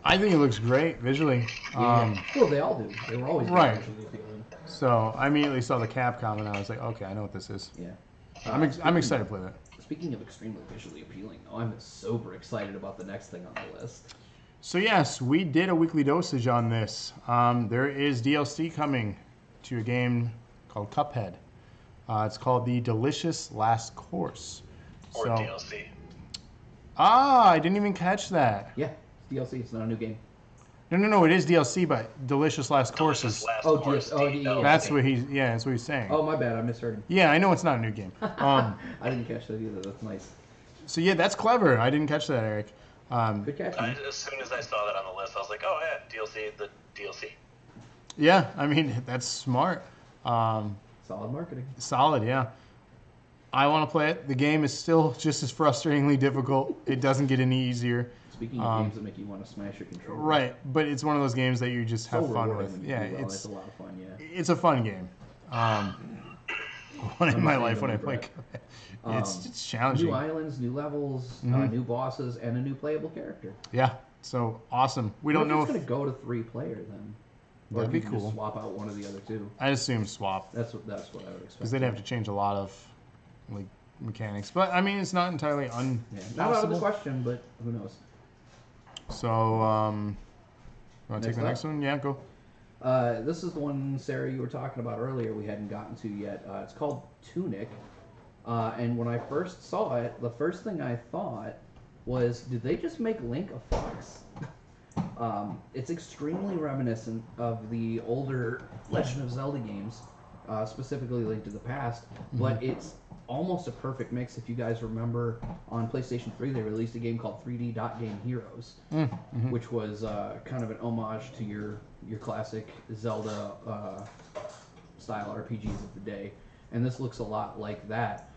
I think it looks great visually. Well, they all do. They were always Right. visually appealing. So I immediately saw the Capcom and I was like, okay, I know what this is. Yeah. I'm excited to play that. Speaking of extremely visually appealing, though, I'm super excited about the next thing on the list. So yes, we did a weekly dosage on this. There is DLC coming to a game called Cuphead. It's called The Delicious Last Course. Or So, DLC. I didn't even catch that. Yeah, it's DLC. It's not a new game. No, it is DLC, but Delicious Last Course is. Last Oh, Course, DS oh, yeah. That's what he's saying. Oh, my bad. I misheard him. Yeah, I know it's not a new game. I didn't catch that either. That's nice. So yeah, that's clever. I didn't catch that, Eric. Good catch. man. As soon as I saw that on the list, I was like, oh yeah, the DLC. Yeah, I mean that's smart. Solid marketing. Solid, yeah. I want to play it. The game is still just as frustratingly difficult. It doesn't get any easier. Speaking of games that make you want to smash your controller. Right, but it's one of those games that you just have So fun rewarding with. when you Yeah, do well. it's It's a lot of fun, yeah. it's a fun game. One in my life when I play. Understandably, It's challenging. New islands, new levels, new bosses, and a new playable character. Yeah, so awesome. We don't know It's if going to go to 3-player then. Or That'd if be you can just cool. swap out one of the other two. I assume swap That's what I would expect. because they'd have to change a lot of like mechanics. But I mean, it's not entirely Yeah, not out of the impossible. question, but who knows? So Want to take the next one? Yeah, go. This is the one, Sarah, you were talking about earlier we hadn't gotten to yet. It's called Tunic. And when I first saw it, the first thing I thought was, did they just make Link a fox? It's extremely reminiscent of the older Legend of Zelda games, specifically Link to the Past, but it's almost a perfect mix. If you guys remember, on PlayStation 3 they released a game called 3D Dot Game Heroes, which was kind of an homage to your classic Zelda style RPGs of the day, and this looks a lot like that.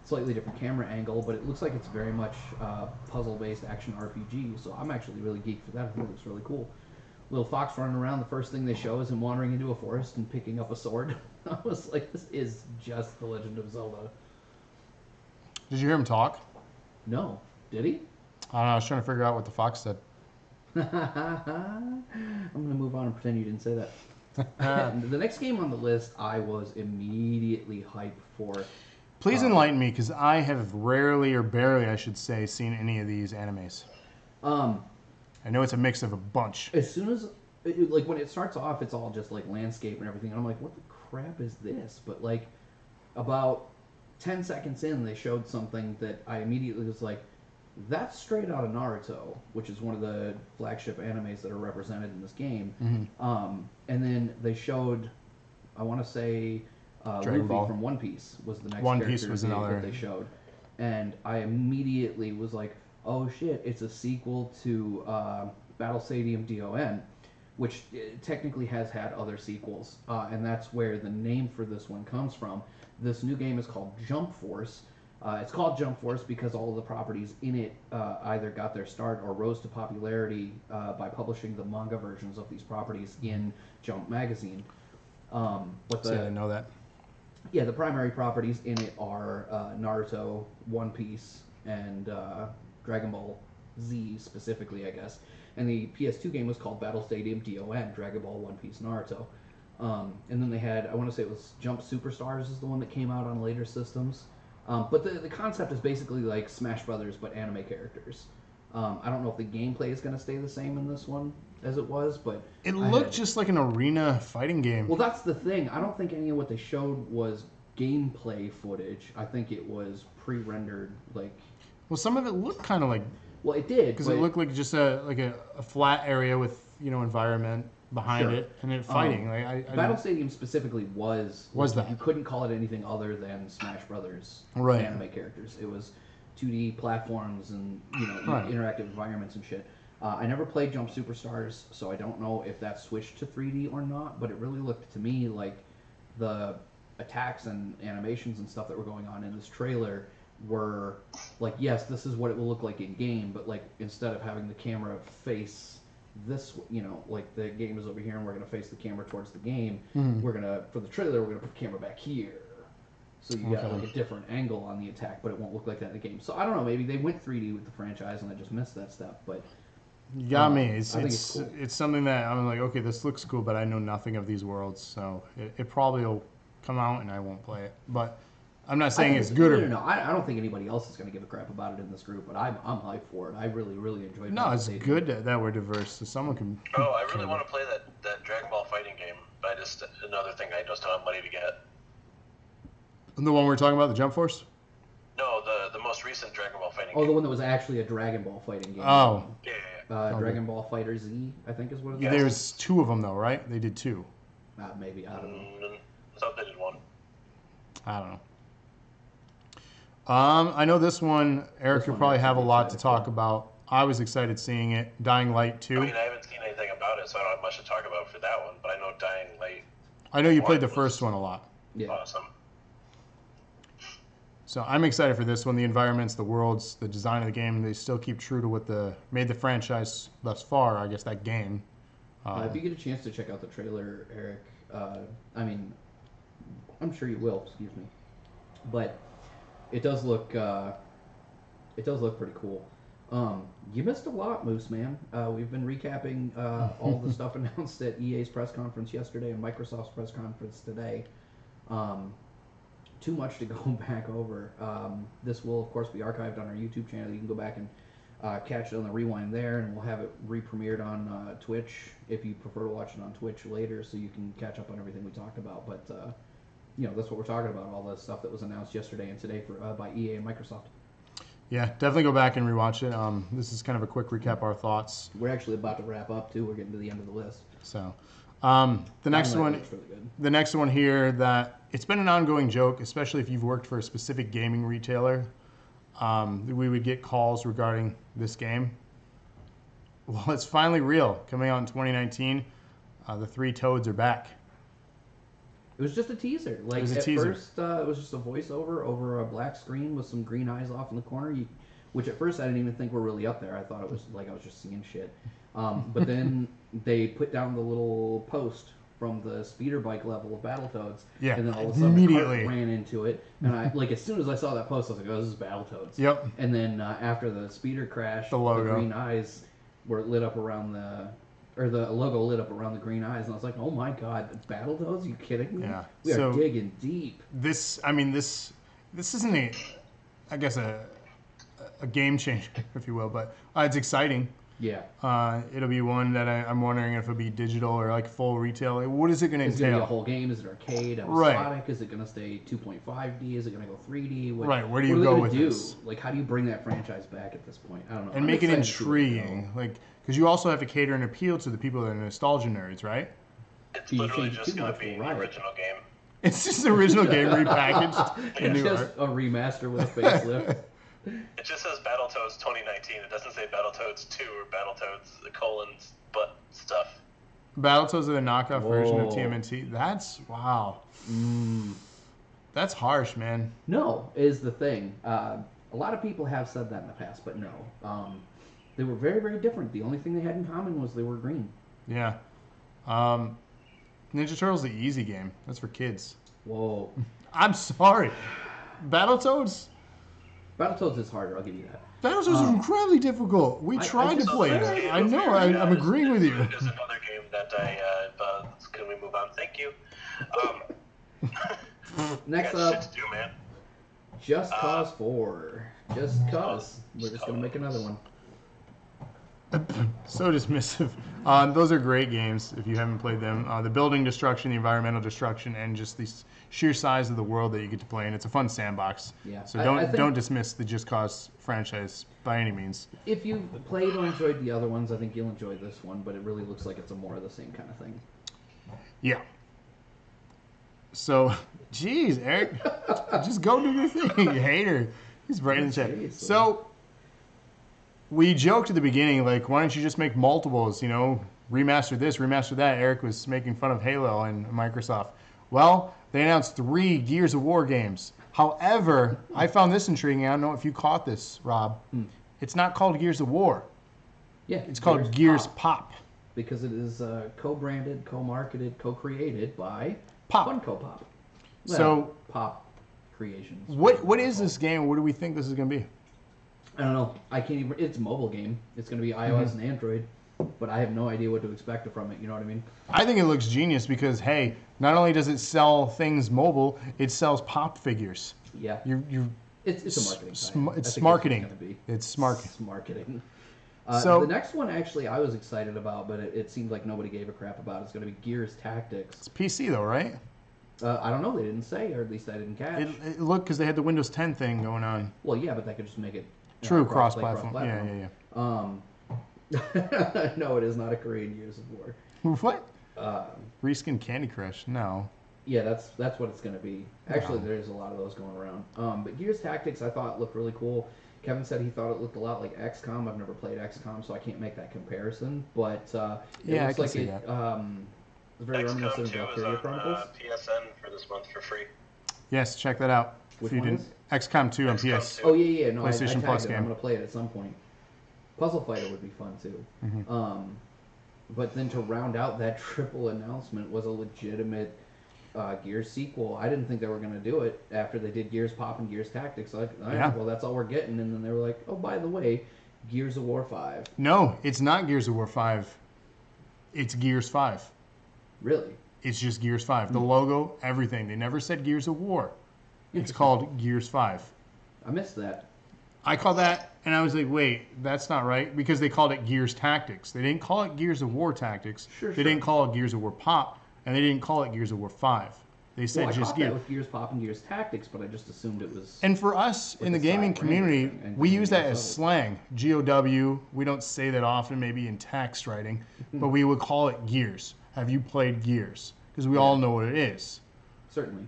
Slightly different camera angle, but it looks like it's very much puzzle-based action RPG, so I'm actually really geeked for that. I think it looks really cool. Little fox running around, the first thing they show is him wandering into a forest and picking up a sword. I was like, this is just The Legend of Zelda. Did you hear him talk? No. Did he? I don't know, I was trying to figure out what the fox said. I'm going to move on and pretend you didn't say that. The next game on the list I was immediately hyped for. Please enlighten me, because I have rarely, or barely, I should say, seen any of these animes. I know it's a mix of a bunch. As soon as, like, when it starts off, it's all just, like, landscape and everything. And I'm like, what the crap is this? But, like, about 10 seconds in, they showed something that I immediately was like, that's straight out of Naruto, which is one of the flagship animes that are represented in this game. And then they showed, I want to say, Dragon Luffy Ball from One Piece was the next One character Piece was another that they showed. And I immediately was like, oh shit, it's a sequel to Battle Stadium DON, which technically has had other sequels. And that's where the name for this one comes from. This new game is called Jump Force. It's called Jump Force because all of the properties in it either got their start or rose to popularity by publishing the manga versions of these properties in Jump magazine. I didn't know that. Yeah, the primary properties in it are Naruto, One Piece, and Dragon Ball Z specifically, I guess. And the PS2 game was called Battle Stadium DON, Dragon Ball, One Piece, Naruto. And then they had, I want to say it was Jump Superstars is the one that came out on later systems. But the concept is basically like Smash Brothers, but anime characters. I don't know if the gameplay is going to stay the same in this one as it was, but it looked just like an arena fighting game. Well, that's the thing. I don't think any of what they showed was gameplay footage. I think it was pre-rendered, like. Well, some of it looked kind of like. Well, it did because it looked like just a flat area with environment behind it and then fighting. Battle Stadium specifically was that you couldn't call it anything other than Smash Brothers anime characters. It was 2D platforms and interactive environments and shit. I never played Jump Superstars, so I don't know if that switched to 3D or not, but it really looked to me like the attacks and animations and stuff that were going on in this trailer were like, yes, this is what it will look like in game, but like instead of having the camera face this, like the game is over here and we're going to face the camera towards the game, we're going to, for the trailer, we're going to put the camera back here. So you got like a different angle on the attack, but it won't look like that in the game. So I don't know, maybe they went 3D with the franchise and I just missed that step, but you got me. I think it's cool. It's something that I'm like, okay, this looks cool, but I know nothing of these worlds, so it probably will come out and I won't play it. But I'm not saying it's good. No, I don't think anybody else is going to give a crap about it in this group, but I'm hyped for it. I really, really enjoyed it. No, it's good that we're diverse, so someone can. Oh, I really want to play that Dragon Ball fighting game, but just another thing I just don't have money to get. The one we're talking about, the Jump Force? No, the most recent Dragon Ball fighting game. Oh, the one that was actually a Dragon Ball fighting game. Oh. Yeah. Dragon Ball Fighter Z, I think is what it is. There was 2 of them, though, right? They did 2. Maybe, I don't know. I thought they did 1. I don't know. I know this one, Eric, you'll probably have a lot to talk about. I was excited seeing it. Dying Light 2. I mean, I haven't seen anything about it, so I don't have much to talk about for that one, but I know Dying Light. I know you played the first one a lot. Yeah. Awesome. So I'm excited for this one. The environments, the worlds, the design of the game, they still keep true to what made the franchise thus far, I guess, that game. If you get a chance to check out the trailer, Eric, I mean, I'm sure you will, excuse me. But it does look pretty cool. You missed a lot, Moose Man. We've been recapping all the stuff announced at EA's press conference yesterday and Microsoft's press conference today. Too much to go back over. This will, of course, be archived on our YouTube channel. You can go back and catch it on the rewind there, and we'll have it re-premiered on Twitch if you prefer to watch it on Twitch later, so you can catch up on everything we talked about. But that's what we're talking about, all the stuff that was announced yesterday and today by EA and Microsoft. Yeah, definitely go back and rewatch it. This is kind of a quick recap of our thoughts. We're actually about to wrap up too. We're getting to the end of the list. So, the next one, looks really good. the next one here, that it's been an ongoing joke, especially if you've worked for a specific gaming retailer. We would get calls regarding this game. Well, it's finally real. Coming out in 2019, the Three Toads are back. It was just a teaser. Like, was a at teaser. first, it was just a voiceover over a black screen with some green eyes off in the corner. Which at first I didn't even think were really up there. I thought it was like I was just seeing shit. But then they put down the little post from the speeder bike level of Battletoads. Yeah, And then all of a sudden immediately. the cart ran into it. And I as soon as I saw that post, I was like, oh, this is Battletoads. Yep. And then after the speeder crash, The logo. green eyes were lit up around the logo lit up around the green eyes, and I was like, "Oh my God, Battletoads? Are you kidding me? Yeah. We So- are digging deep." This isn't I guess a game changer, if you will, but it's exciting. Yeah, It'll be one that I'm wondering if it'll be digital or like full retail. Like, what is it going to is it gonna be a entail? whole game? Is it arcade, Right. episodic? Is it gonna stay 2.5D? Is it gonna go 3D? Right, where do what you are they go gonna with do? this? Like, how do you bring that franchise back at this point? I don't know. And I'm make it excited to see where they go. intriguing, like, because you also have to cater and appeal to the people that are nostalgia nerds, right? It's You literally change it just too going much, to be we'll the riot. original game. It's just the original game repackaged. in It's new just art. a remaster with a facelift. It just says Battletoads 2019. It doesn't say Battletoads 2 or Battletoads colons but stuff. Battletoads are the knockoff version of Whoa. TMNT. That's wow. That's harsh, man. No, is the thing. A lot of people have said that in the past, but no. They were very, very different. The only thing they had in common was they were green. Yeah. Ninja Turtles the easy game. That's for kids. Whoa. I'm sorry. Battletoads? Battletoads is harder, I'll give you that. Battletoads is incredibly difficult. We I tried to just play said it. it. I know. I'm agreeing with you. There's another game that can we move on? Thank you. Next got up, shit to do, man. Just Cause 4. Just Cause. We're just going to make another one. So dismissive. Those are great games if you haven't played them. The building destruction, the environmental destruction, and just the sheer size of the world that you get to play in. It's a fun sandbox. Yeah. So I think- don't dismiss the Just Cause franchise by any means. If you played or enjoyed the other ones, I think you'll enjoy this one, but it really looks like it's a more of the same kind of thing. Yeah. So, geez, Eric, just go do your thing, you hater. He's right in the chat. Seriously. So, we joked at the beginning, like, why don't you just make multiples, remaster this, remaster that. Eric was making fun of Halo and Microsoft. Well, they announced 3 Gears of War games. However, I found this intriguing. I don't know if you caught this, Rob. It's not called Gears of War. Yeah. It's called Gears Pop. Because it is co-branded, co-marketed, co-created by Pop. Funko Pop. So- Pop Creations. What is this game? What do we think this is going to be? I don't know. I can't even. It's a mobile game. It's going to be iOS and Android, but I have no idea what to expect from it. You know what I mean? I think it looks genius because, hey, not only does it sell things mobile, it sells pop figures. Yeah. You It's a marketing. It's tie-in. I think that's what marketing. It's, gonna be. It's smart. It's marketing. So- the next one, actually, I was excited about, but it seemed like nobody gave a crap about. It's going to be Gears Tactics. It's PC though, right? I don't know. They didn't say, or at least I didn't catch. It looked because they had the Windows 10 thing going on. Well, yeah, but that could just make it True, cross-play, cross-platform. cross-platform. Yeah. No, it is not a Korean Gears of War. What? Um, Reskin Candy Crush? No. Yeah, that's what it's going to be. Actually, there's a lot of those going around. But Gears Tactics, I thought looked really cool. Kevin said he thought it looked a lot like XCOM. I've never played XCOM, so I can't make that comparison. But it Yeah, I looks can like see it. that. It's very reminiscent XCOM of 2 is Valkyria on Chronicles. PSN for this month for free. Yes, check that out. Which if you one didn't, is? XCOM 2 on XCOM PS. 2. Oh yeah. No, I PlayStation tagged Plus it. game. I'm gonna play it at some point. Puzzle Fighter would be fun too. But then to round out that triple announcement was a legitimate Gears sequel. I didn't think they were going to do it after they did Gears Pop and Gears Tactics. Like, all right, Yeah. well, that's all we're getting. And then they were like, oh, by the way, Gears of War 5. No, it's not Gears of War 5. It's Gears 5. Really? It's just Gears 5. The logo, everything. They never said Gears of War. It's called Gears 5. I missed that. I call that, and I was like, wait, that's not right, because they called it Gears Tactics. They didn't call it Gears of War Tactics. Sure, They didn't call it Gears of War Pop, and they didn't call it Gears of War 5. They said Well, I just caught Gears. that with Gears Pop and Gears Tactics, but I just assumed it was. And for us in the the gaming side branding community, thing, and we use that Gears as of it. slang. GOW. We don't say that often, maybe in text writing, but we would call it Gears. Have you played Gears? Because we all know what it is. Certainly.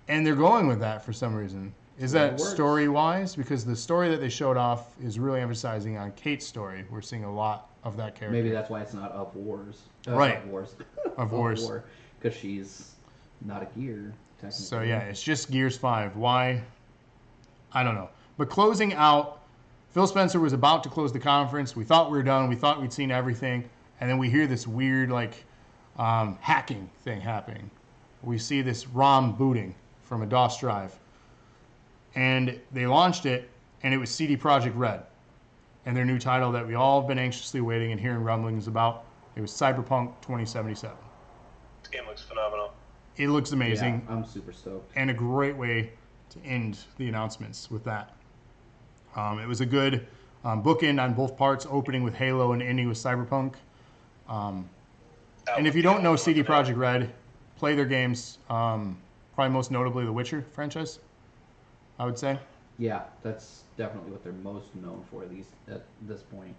And they're going with that for some reason. Is Yeah, it that works. story-wise? Because the story that they showed off is really emphasizing on Kate's story. We're seeing a lot of that character. Maybe that's why it's not of Wars. Right. Of Wars. Of Wars. Because she's not a gear, technically. So yeah, it's just Gears 5. Why? I don't know. But closing out, Phil Spencer was about to close the conference. We thought we were done. We thought we'd seen everything. And then we hear this weird hacking thing happening. We see this ROM booting from a DOS drive. And they launched it, and it was CD Projekt Red. And their new title that we all have been anxiously waiting and hearing rumblings about. It was Cyberpunk 2077. This game looks phenomenal. It looks amazing. Yeah, I'm super stoked. And a great way to end the announcements with that. It was a good bookend on both parts, opening with Halo and ending with Cyberpunk. And if you don't know CD Projekt Red, play their games, probably most notably the Witcher franchise, I would say. Yeah, that's definitely what they're most known for at this point.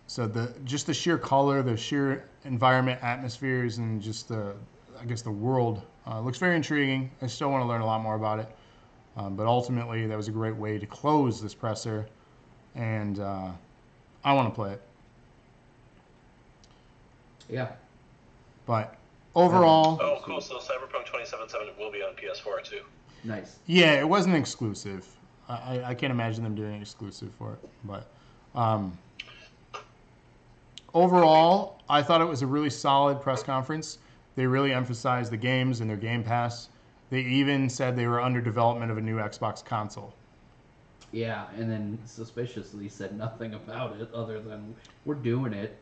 So just the sheer color, the sheer environment, atmospheres, and just the world looks very intriguing. I still want to learn a lot more about it. But ultimately, that was a great way to close this presser, and I want to play it. Yeah. But overall, Oh, cool. So Cyberpunk 2077 will be on PS4 too. Nice. yeah, it wasn't exclusive. I can't imagine them doing an exclusive for it. But overall, I thought it was a really solid press conference. They really emphasized the games and their Game Pass. They even said they were under development of a new Xbox console. Yeah, and then suspiciously said nothing about it other than we're doing it.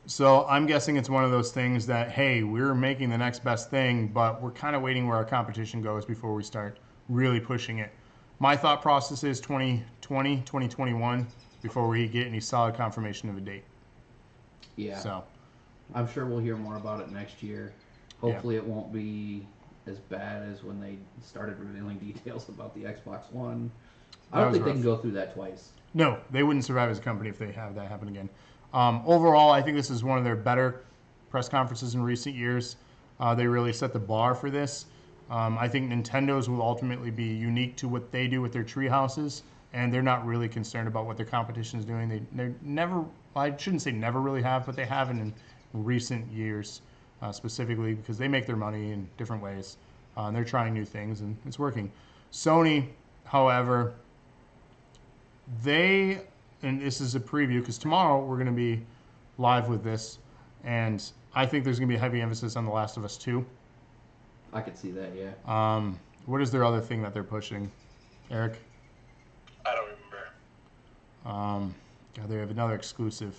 So I'm guessing it's one of those things that, hey, we're making the next best thing, but we're kind of waiting where our competition goes before we start really pushing it. My thought process is 2020, 2021, before we get any solid confirmation of a date. Yeah. So I'm sure we'll hear more about it next year. Hopefully it won't be as bad as when they started revealing details about the Xbox One. I That don't was think they rough. can go through that twice. no, they wouldn't survive as a company if they have that happen again. Overall, I think this is one of their better press conferences in recent years. They really set the bar for this. I think Nintendo's will ultimately be unique to what they do with their tree houses, and they're not really concerned about what their competition is doing. They never, I shouldn't say never really have, but they haven't in recent years, specifically because they make their money in different ways. And they're trying new things, and it's working. Sony, however, and this is a preview because tomorrow we're going to be live with this, and I think there's going to be a heavy emphasis on The Last of Us 2. I could see that, yeah. What is their other thing that they're pushing, Eric? I don't remember. God, they have another exclusive.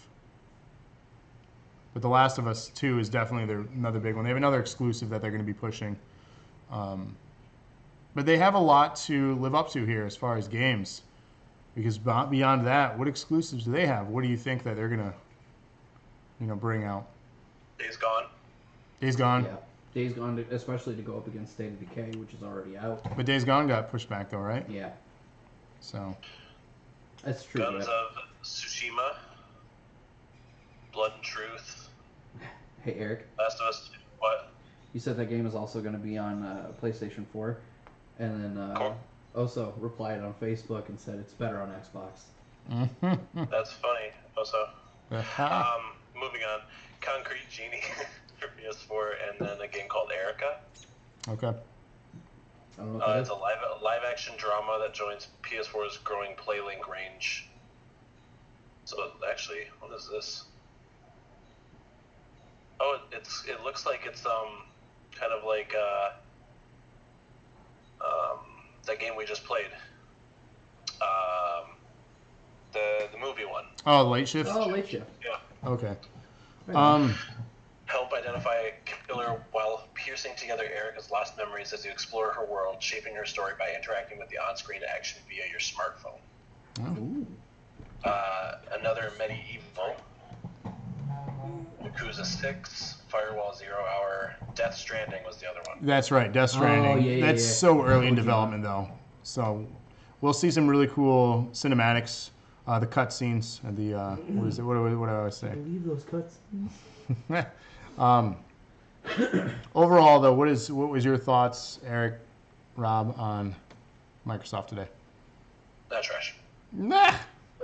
But The Last of Us 2 is definitely another big one. They have another exclusive that they're going to be pushing. But they have a lot to live up to here as far as games. Because beyond that, what exclusives do they have? What do you think that they're going to, bring out? Days Gone. Days Gone. Yeah. Days Gone, especially to go up against State of Decay, which is already out. But Days Gone got pushed back though, right? Yeah. So. That's true. Guns Right? of Tsushima. Blood and Truth. Hey, Eric, Last of Us 2. What? you said that game is also going to be on PlayStation 4. And then Cool. Oso replied on Facebook and said it's better on Xbox. That's funny. Also, Aha. moving on. Concrete Genie for PS4, and then a game called Erica. Okay. I don't know what that It's is. a live action drama that joins PS4's growing PlayLink range. So actually, what is this? Oh, it looks like it's kind of like that game we just played. The movie one. Oh, Late Shift? Oh, Late Shift. Yeah. Okay. Right on. Help identify a killer while piecing together Erica's lost memories as you explore her world, shaping her story by interacting with the on-screen action via your smartphone. Ooh. Another medieval, Yakuza 6, Firewall 0 Hour, Death Stranding was the other one. That's right, Death Stranding. yeah, That's yeah. so early in Kojima. development, though. So we'll see some really cool cinematics, the cutscenes, the what is it? What do I always say? Believe those cutscenes. Overall, though, what was your thoughts, Eric, Rob, on Microsoft today? Not trash. Nah,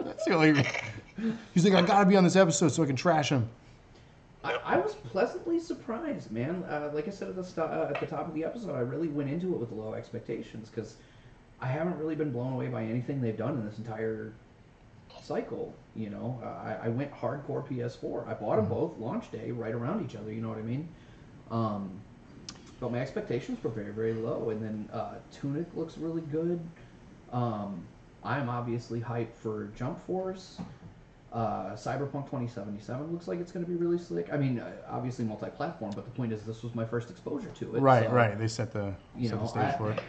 that's the only. He's like, I gotta be on this episode so I can trash him. I was pleasantly surprised, man. Like I said at the top of the episode, I really went into it with low expectations because I haven't really been blown away by anything they've done in this entire cycle. You know, I went hardcore PS4. I bought them both launch day, right around each other. You know what I mean? But my expectations were very, very low. And then Tunic looks really good. I'm obviously hyped for Jump Force. Cyberpunk 2077 looks like it's going to be really slick. I mean, obviously multi-platform, but the point is this was my first exposure to it. Right, so, right. They set the stage for it.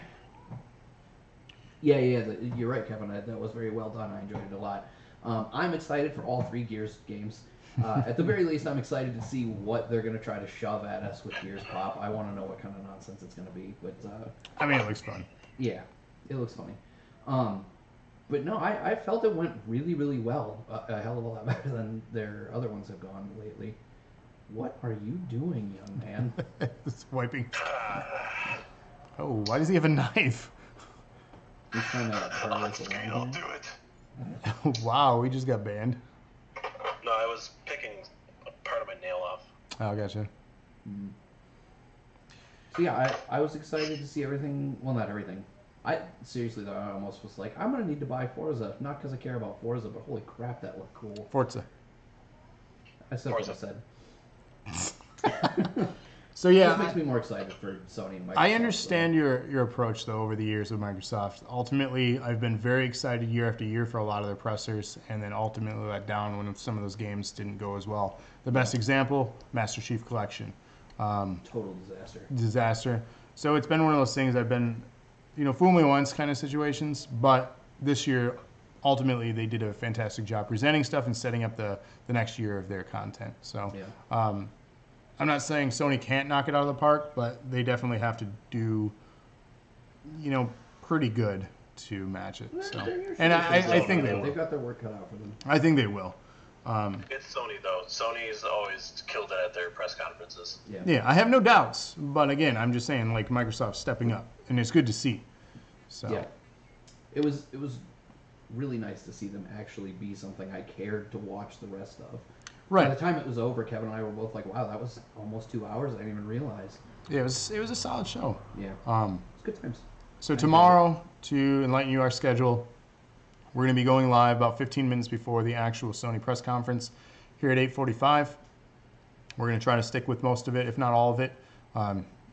Yeah, you're right, Kevin. That was very well done. I enjoyed it a lot. I'm excited for all 3 Gears games. At the very least, I'm excited to see what they're going to try to shove at us with Gears Pop. I want to know what kind of nonsense it's going to be. But I mean, it looks fun. Yeah, it looks funny. But no, I felt it went really, really well. A hell of a lot better than their other ones have gone lately. What are you doing, young man? It's wiping. Oh, why does he have a knife? He's trying to hurry us Screen, along I'll here. do it. Wow, we just got banned. No, I was picking a part of my nail off. Oh, gotcha. So yeah, I was excited to see everything. Well, not everything. Seriously though, I almost was like, I'm gonna need to buy Forza, not because I care about Forza, but holy crap, that looked cool. Forza. I said Forza. what I said. So yeah, This makes me more excited for Sony and Microsoft. I understand your approach though over the years with Microsoft. Ultimately, I've been very excited year after year for a lot of their pressers, and then ultimately let down when some of those games didn't go as well. The best example, Master Chief Collection. Total disaster. Disaster. So it's been one of those things I've been, fool me once kind of situations, but this year, ultimately, they did a fantastic job presenting stuff and setting up the next year of their content. So Yeah. I'm not saying Sony can't knock it out of the park, but they definitely have to do, pretty good to match it. So, and I think they will. They've got their work cut out for them. I think they will. It's Sony, though. Sony's always killed it at their press conferences. Yeah. Yeah, I have no doubts. But again, I'm just saying, like, Microsoft's stepping up, and it's good to see. So. Yeah. It was really nice to see them actually be something I cared to watch the rest of. Right. By the time it was over, Kevin and I were both like, wow, that was almost 2 hours. I didn't even realize. Yeah, it was a solid show. Yeah. It's good times. So tomorrow, to enlighten you our schedule, we're going to be going live about 15 minutes before the actual Sony press conference here at 8:45. We're going to try to stick with most of it, if not all of it,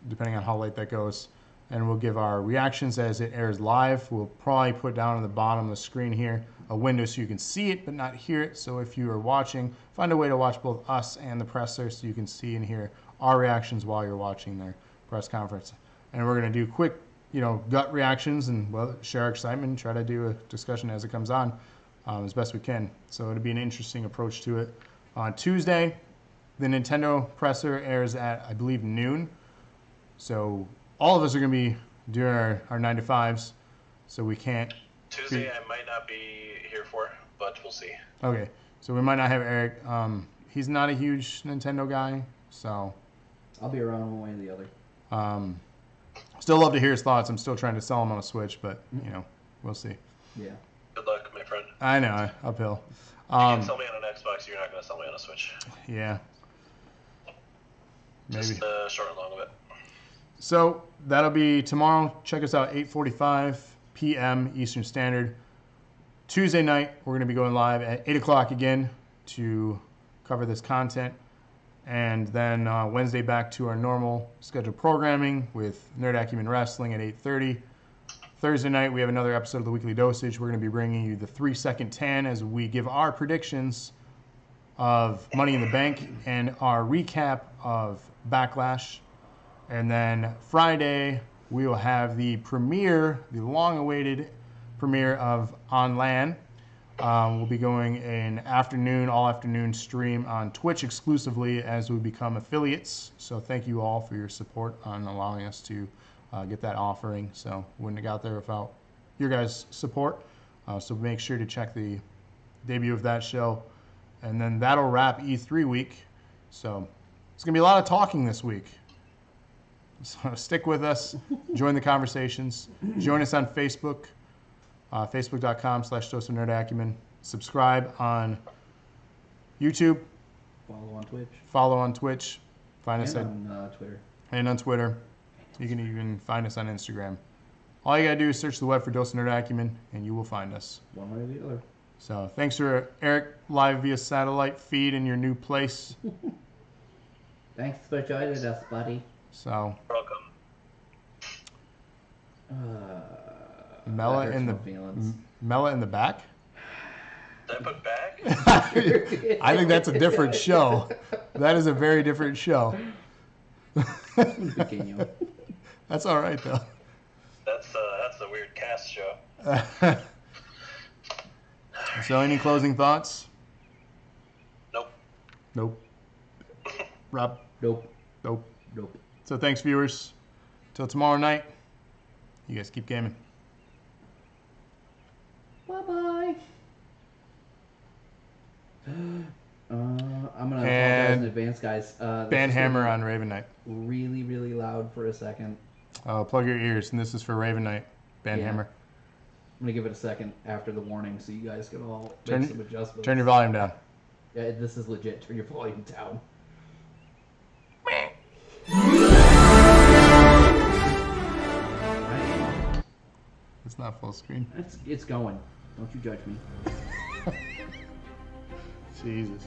depending on how late that goes. And we'll give our reactions as it airs live. We'll probably put down on the bottom of the screen here a window so you can see it but not hear it. So if you are watching, find a way to watch both us and the presser so you can see and hear our reactions while you're watching their press conference. And we're going to do quick, gut reactions and share our excitement and try to do a discussion as it comes on as best we can. So it'll be an interesting approach to it. On Tuesday, the Nintendo presser airs at, I believe, noon. So all of us are going to be doing our 9 to 5s, so we can't. Tuesday, I might not be here for, but we'll see. Okay, so we might not have Eric. He's not a huge Nintendo guy, so. I'll be around one way or the other. Still love to hear his thoughts. I'm still trying to sell him on a Switch, but, we'll see. Yeah. Good luck, my friend. I know, uphill. You can sell me on an Xbox, you're not going to sell me on a Switch. Yeah. Maybe. Just short and long of it. So that'll be tomorrow. Check us out, 8:45 p.m. Eastern Standard. Tuesday night, we're going to be going live at 8 o'clock again to cover this content. And then Wednesday back to our normal scheduled programming with Nerd Acumen Wrestling at 8:30. Thursday night, we have another episode of the Weekly Dosage. We're going to be bringing you the 3-second tan as we give our predictions of Money in the Bank and our recap of Backlash. And then Friday, we will have the premiere, the long-awaited premiere of On LAN. We'll be going an all afternoon stream on Twitch exclusively as we become affiliates. So thank you all for your support on allowing us to get that offering. So wouldn't have got there without your guys' support. So make sure to check the debut of that show. And then that'll wrap E3 week. So it's going to be a lot of talking this week. So stick with us. Join the conversations. Join us on Facebook. Facebook.com/Dose of Nerd Acumen. Subscribe on YouTube. Follow on Twitch. Find us on Twitter. And on Twitter. You can even find us on Instagram. All you gotta do is search the web for Dose of Nerd Acumen, and you will find us. One way or the other. So thanks for Eric live via satellite feed in your new place. Thanks for joining us, buddy. So. Welcome. Mela in the back. Did I put back? I think that's a different show. That is a very different show. That's all right though. That's a weird cast show. So, any closing thoughts? Nope. Rob? Nope. So, thanks, viewers. Till tomorrow night. You guys keep gaming. Bye-bye. I'm going to apologize in advance, guys. Banhammer on Raven Knight. Really, really loud for a second. Plug your ears, and this is for Raven Knight. Banhammer. Yeah. I'm going to give it a second after the warning so you guys can all make some adjustments. Turn your volume down. Yeah, this is legit. Turn your volume down. It's not full screen. It's going. Don't you judge me. Jesus.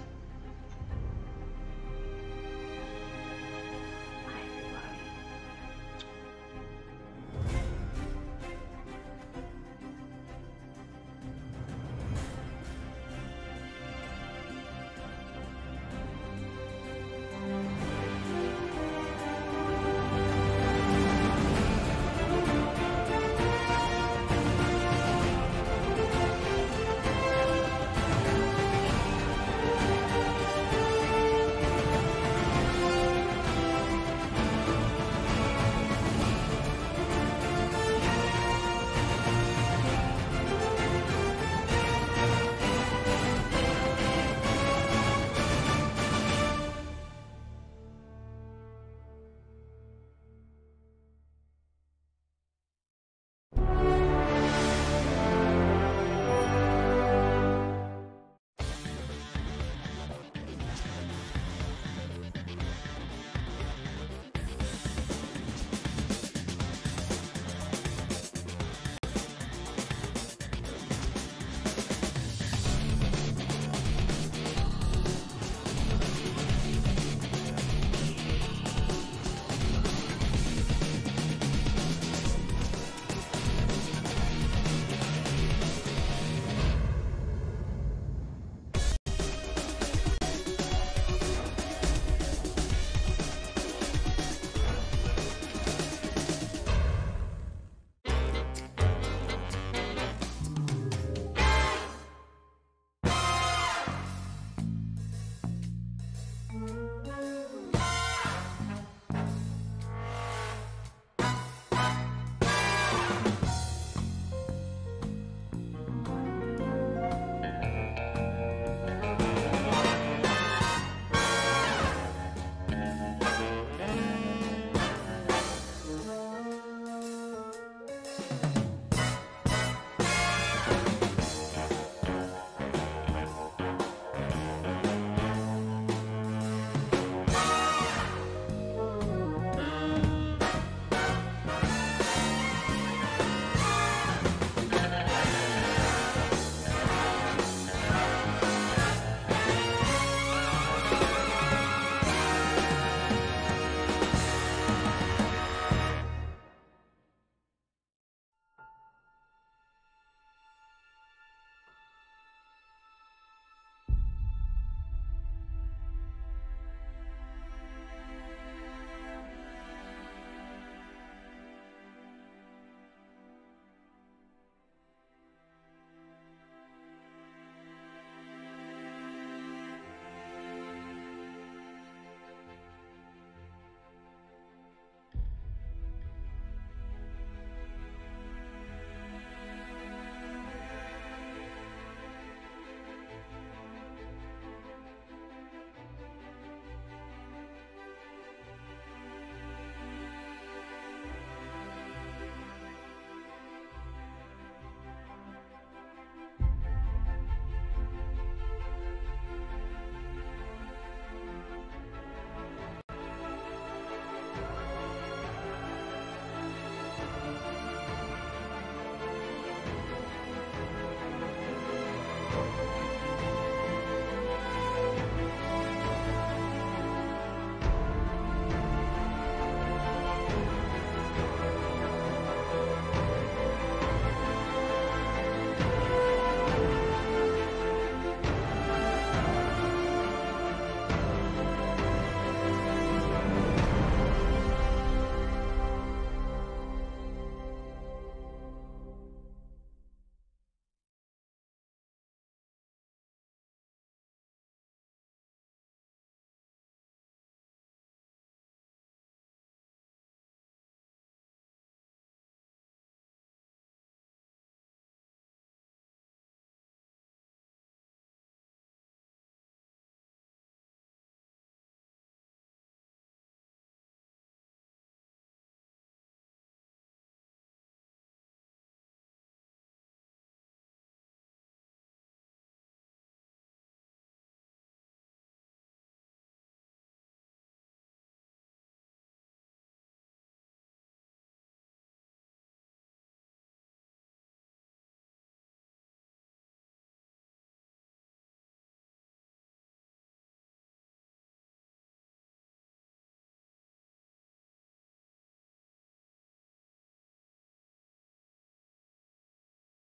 Bye.